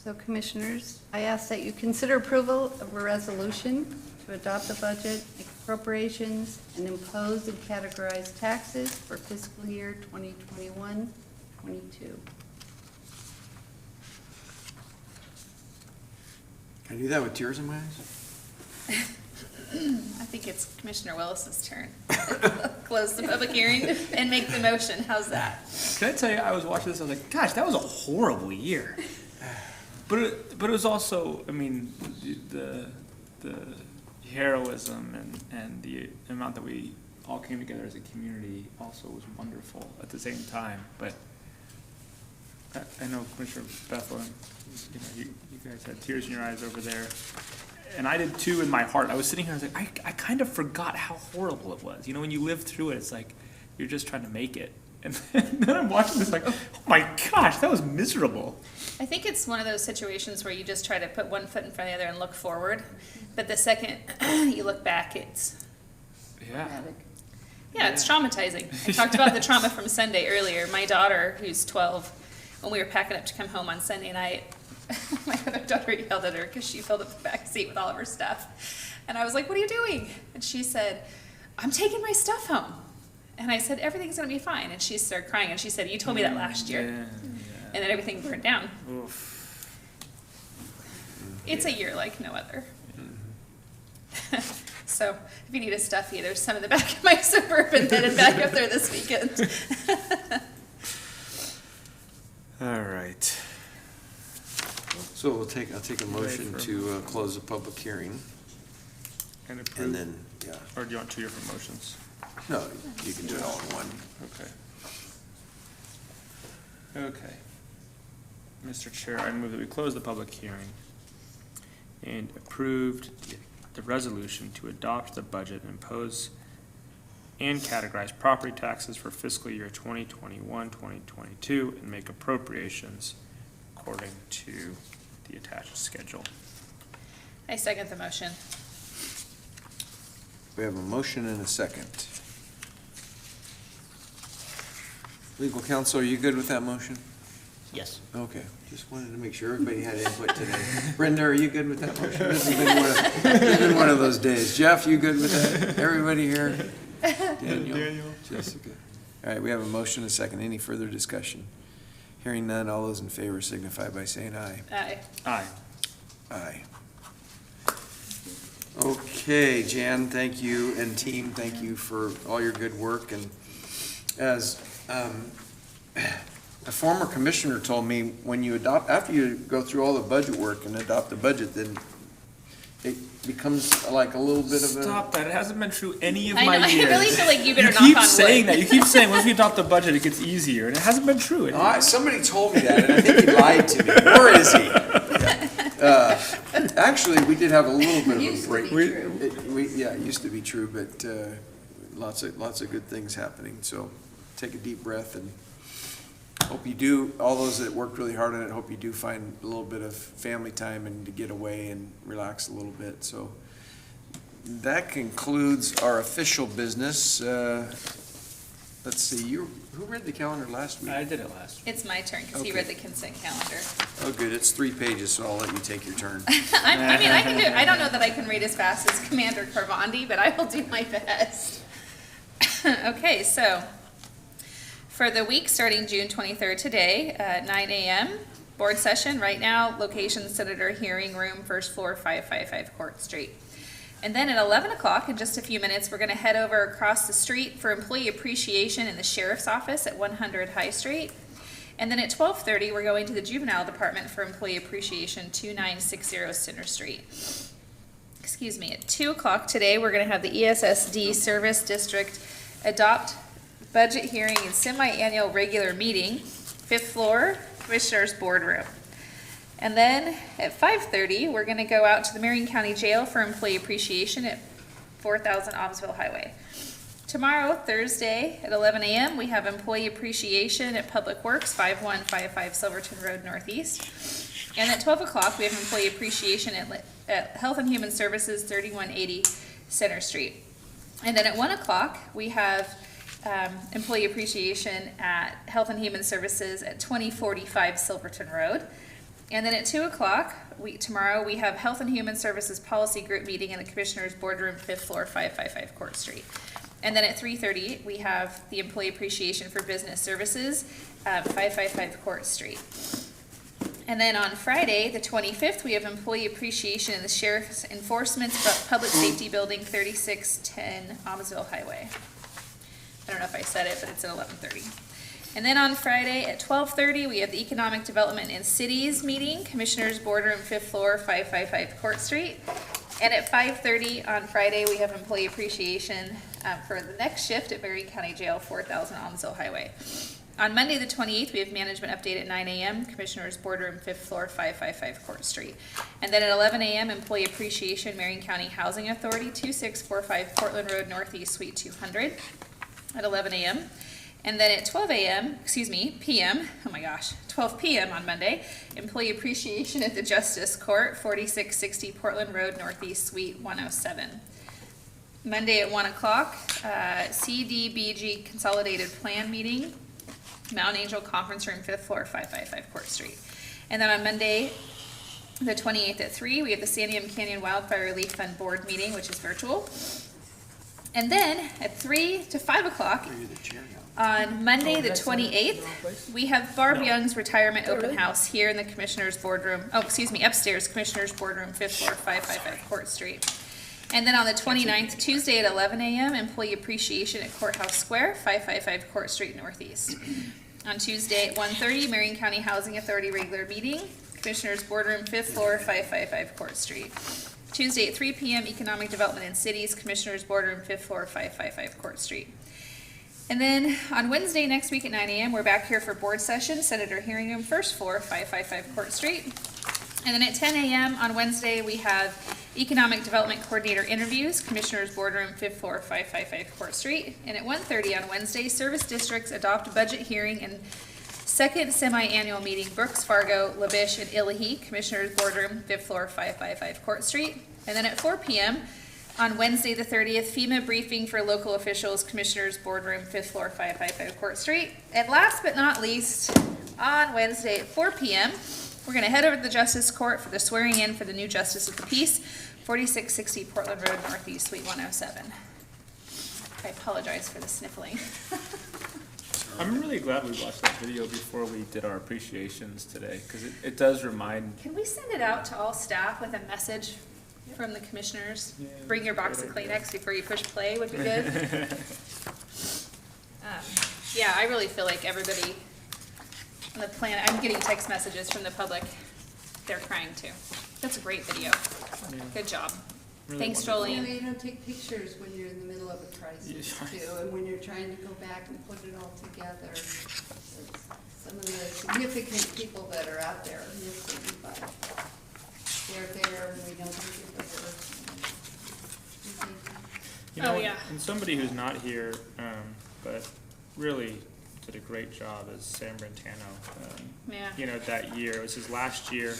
Speaker 20: So Commissioners, I ask that you consider approval of a resolution to adopt the budget, make appropriations, and impose and categorize taxes for fiscal year 2021-22.
Speaker 1: Can I do that with tears in my eyes?
Speaker 2: I think it's Commissioner Willis's turn. Close the public hearing and make the motion. How's that?
Speaker 13: Can I tell you, I was watching this, I was like, gosh, that was a horrible year. But it was also, I mean, the heroism and the amount that we all came together as a community also was wonderful at the same time. But I know Commissioner Bethlehem, you guys had tears in your eyes over there. And I did too in my heart. I was sitting here, I was like, I kind of forgot how horrible it was. You know, when you live through it, it's like, you're just trying to make it. And then I'm watching this like, oh my gosh, that was miserable.
Speaker 2: I think it's one of those situations where you just try to put one foot in front of the other and look forward. But the second you look back, it's traumatic. Yeah, it's traumatizing. I talked about the trauma from Sunday earlier. My daughter, who's 12, when we were packing up to come home on Sunday night, my other daughter yelled at her because she filled up the back seat with all of her stuff. And I was like, what are you doing? And she said, I'm taking my stuff home. And I said, everything's going to be fine. And she started crying. And she said, you told me that last year. And then everything burned down.
Speaker 13: Oof.
Speaker 2: It's a year like no other. So if you need a stuffy, there's some in the back of my Suburban headed back up there this weekend.
Speaker 8: All right.
Speaker 1: So I'll take a motion to close the public hearing.
Speaker 8: And approve.
Speaker 1: And then, yeah.
Speaker 8: Or do you want two different motions?
Speaker 1: No, you can do it all in one.
Speaker 8: Okay. Okay. Mr. Chair, I move that we close the public hearing and approved the resolution to adopt the budget and impose and categorize property taxes for fiscal year 2021-2022 and make appropriations according to the attached schedule.
Speaker 2: I second the motion.
Speaker 1: We have a motion and a second. Legal counsel, are you good with that motion?
Speaker 16: Yes.
Speaker 1: Okay, just wanted to make sure everybody had input today. Brenda, are you good with that motion? This has been one of those days. Jeff, you good with that? Everybody here? Daniel? Jessica? All right, we have a motion and a second. Any further discussion? Hearing none, all those in favor signify by saying aye.
Speaker 2: Aye.
Speaker 8: Aye.
Speaker 1: Aye. Okay, Jan, thank you, and team, thank you for all your good work. And as a former commissioner told me, when you after you go through all the budget work and adopt the budget, then it becomes like a little bit of a...
Speaker 13: Stop that. It hasn't been true any of
Speaker 2: I
Speaker 13: my
Speaker 2: know,
Speaker 13: years.
Speaker 2: I really feel like you better knock
Speaker 13: keep
Speaker 2: on
Speaker 13: saying
Speaker 2: wood.
Speaker 13: that. You keep saying, once we adopt the budget, it gets easier. And it hasn't been true.
Speaker 1: Somebody told me that, and I think he lied to me. Where is he? Actually, we did have a little bit of a break. Yeah, it used to be true, but lots of good things happening. So take a deep breath, and hope you do, all those that worked really hard on it, hope you do find a little bit of family time and to get away and relax a little bit. So that concludes our official business. Let's see, who read the calendar last week?
Speaker 13: I did it last week.
Speaker 2: It's my turn because he
Speaker 1: Okay.
Speaker 2: read the consent calendar.
Speaker 1: Oh, good, it's 3 pages, so I'll let you take your turn.
Speaker 2: I mean, I can do it. I don't know that I can read as fast as Commander Carvandi, but I will do my best. Okay, so for the week starting June 23rd today at 9 a.m., board session right now, location Senator Hearing Room, first floor, 555 Court Street. And then at 11 o'clock, in just a few minutes, we're going to head over across the street for employee appreciation in the sheriff's office at 100 High Street. And then at 12:30, we're going to the juvenile department for employee appreciation, 2960 Center Street. Excuse me. At 2 o'clock today, we're going to have the ESSD Service District Adopt Budget Hearing and Semi-Annual Regular Meeting, 5th floor, Commissioners Boardroom. And then at 5:30, we're going to go out to the Marion County Jail for employee appreciation at 4000 Aubsville Highway. Tomorrow, Thursday, at 11 a.m., we have employee appreciation at Public Works, 5155 Silverton Road Northeast. And at 12 o'clock, we have employee appreciation at Health and Human Services, 3180 Center Street. And then at 1 o'clock, we have employee appreciation at Health and Human Services at 2045 Silverton Road. And then at 2 o'clock, tomorrow, we have Health and Human Services Policy Group meeting in the Commissioner's Boardroom, 5th floor, 555 Court Street. And then at 3:30, we have the Employee Appreciation for Business Services, 555 Court Street. And then on Friday, the 25th, we have Employee Appreciation in the Sheriff's Enforcement Public Safety Building, 3610 Amesville Highway. I don't know if I said it, but it's at 11:30. And then on Friday at 12:30, we have the Economic Development in Cities meeting, Commissioner's Boardroom, 5th floor, 555 Court Street. And at 5:30 on Friday, we have Employee Appreciation for the next shift at Marion County Jail, 4000 Amesville Highway. On Monday, the 28th, we have Management Update at 9 a.m., Commissioner's Boardroom, 5th floor, 555 Court Street. And then at 11 a.m., Employee Appreciation, Marion County Housing Authority, 2645 Portland Road Northeast, Suite 200 at 11 a.m. And then at 12 p.m., oh my gosh, 12 p.m. on Monday, Employee Appreciation at the Justice Court, 4660 Portland Road Northeast, Suite 107. Monday at 1 o'clock, CDBG Consolidated Plan Meeting, Mount Angel Conference Room, 5th floor, 555 Court Street. And then on Monday, the 28th at 3, we have the Sandium Canyon Wildfire Relief Fund Board meeting, which is virtual. And then at 3 to 5 o'clock, on Monday, the 28th, we have Barb Young's retirement open house here in the Commissioner's Boardroom, upstairs, Commissioner's Boardroom, 5th floor, 555 Court Street. And then on the 29th, Tuesday at 11 a.m., Employee Appreciation at Courthouse Square, 555 Court Street Northeast. On Tuesday at 1:30, Marion County Housing Authority regular meeting, Commissioner's Boardroom, 5th floor, 555 Court Street. Tuesday at 3 p.m., Economic Development in Cities, Commissioner's Boardroom, 5th floor, 555 Court Street. And then on Wednesday next week at 9 a.m., we're back here for board session, Senator Hearing Room, 1st floor, 555 Court Street. And then at 10 a.m. on Wednesday, we have Economic Development Coordinator interviews, Commissioner's Boardroom, 5th floor, 555 Court Street. And at 1:30 on Wednesday, Service Districts Adopt Budget Hearing and second semi-annual meeting, Brooks, Fargo, Labish, and Illahee, Commissioner's Boardroom, 5th floor, 555 Court Street. And then at 4 p.m. on Wednesday, the 30th, FEMA briefing for local officials, Commissioner's Boardroom, 5th floor, 555 Court Street. And last but not least, on Wednesday at 4 p.m., we're going to head over to the Justice Court for the swearing in for the new Justice of the Peace, 4660 Portland Road Northeast, Suite 107. I apologize for the sniffling.
Speaker 13: I'm really glad we watched that video before we did our appreciations today, because it does remind.
Speaker 2: Can we send it out to all staff with a message from the commissioners?
Speaker 13: Yeah,
Speaker 2: Bring your box of Kleenex before you push play would be good. Yeah, I really feel like everybody on the planet, I'm getting text messages from the public. They're crying too. That's a great video. Good job.
Speaker 13: Really
Speaker 2: Thanks,
Speaker 13: wonderful.
Speaker 2: Jolene.
Speaker 20: You don't take pictures when you're in the middle of a crisis too, and when you're trying to go back and put it all together. Some of the significant people that are out there are missing, but they're there and we don't give the work.
Speaker 13: You know,
Speaker 2: Oh, yeah.
Speaker 13: and somebody who's not here, but really did a great job is Sam Brentano.
Speaker 2: Yeah.
Speaker 13: You know, that year, it was his last year,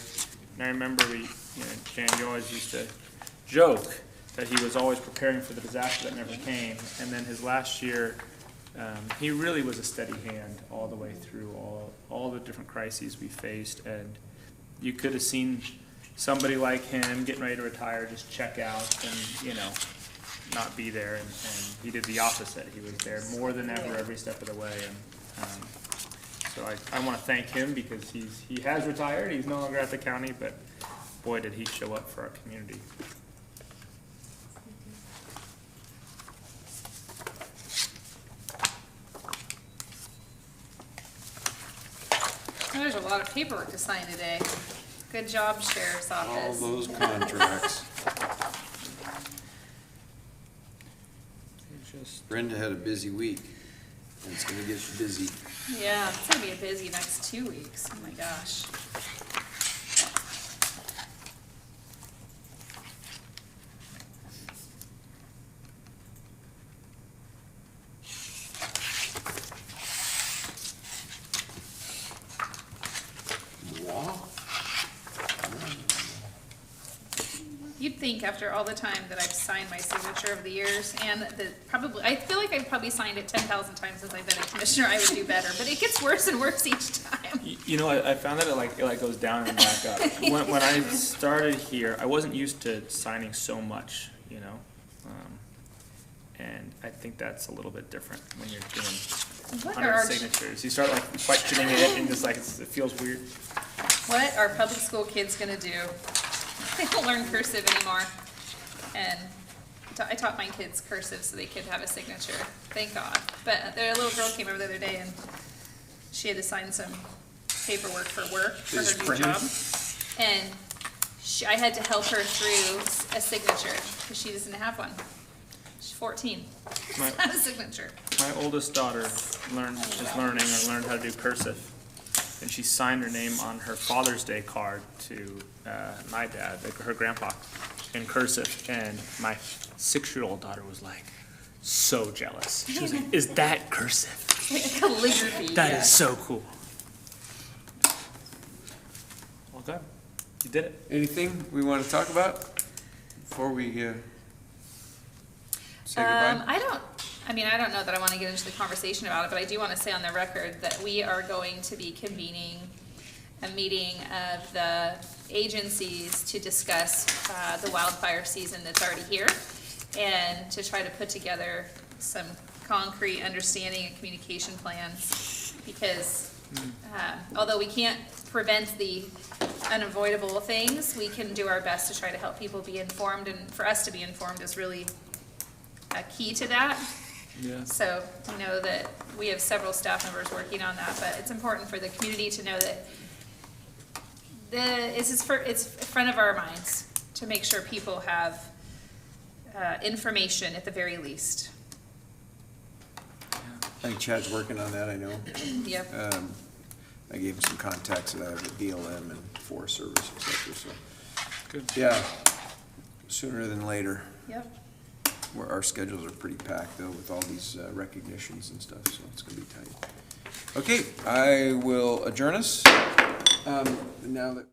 Speaker 13: and I remember Jan, you always used to joke that he was always preparing for the disaster that never came, and then his last year, he really was a steady hand all the way through all the different crises we faced, and you could have seen somebody like him getting ready to retire just check out and, not be there, and he did the opposite. He was there more than ever every step of the way, and so I want to thank him because he has retired. He's no longer at the county, but boy, did he show up for our community.
Speaker 2: There's a lot of paperwork to sign today. Good job, Sheriff's Office.
Speaker 1: All those contracts. Brenda had a busy week, and it's gonna get busy.
Speaker 2: Yeah, it's gonna be a busy next 2 weeks. Oh my gosh. You'd think after all the time that I've signed my signature over the years, and I feel like I've probably signed it 10,000 times since I've been a commissioner, I would do better, but it gets worse and worse each time.
Speaker 13: You know, I found that it like goes down and back up. When I started here, I wasn't used to signing so much, you know? And I think that's a little bit different when you're doing 100 signatures. You start like questioning it and just like it feels weird.
Speaker 2: What are public school kids gonna do? They don't learn cursive anymore. And I taught my kids cursive so they could have a signature, thank God. But a little girl came over the other day and she had to sign some paperwork for work, for her new job. And I had to help her through a signature because she doesn't have one. She's 14. It's not a signature.
Speaker 13: My oldest daughter learned how to do cursive. And she signed her name on her Father's Day card to my dad, her grandpa, in cursive. And my 6-year-old daughter was like so jealous. She was like, "Is that cursive?"
Speaker 2: Like calligraphy.
Speaker 13: That is so cool. Okay, you did it.
Speaker 1: Anything we want to talk about before we say goodbye?
Speaker 2: I don't know that I want to get into the conversation about it, but I do want to say on the record that we are going to be convening a meeting of the agencies to discuss the wildfire season that's already here and to try to put together some concrete understanding and communication plans, because although we can't prevent the unavoidable things, we can do our best to try to help people be informed, and for us to be informed is really a key to that.
Speaker 13: Yeah.
Speaker 2: So I know that we have several staff members working on that, but it's important for the community to know that it's in front of our minds to make sure people have information at the very least.
Speaker 1: I think Chad's working on that, I know.
Speaker 2: Yep.
Speaker 1: I gave him some contacts that I have at BLM and Forest Service, et cetera, so.
Speaker 13: Good.
Speaker 1: Yeah, sooner than later.
Speaker 2: Yep.
Speaker 1: Our schedules are pretty packed though with all these recognitions and stuff, so it's gonna be tight. Okay, I will adjourn us. Now that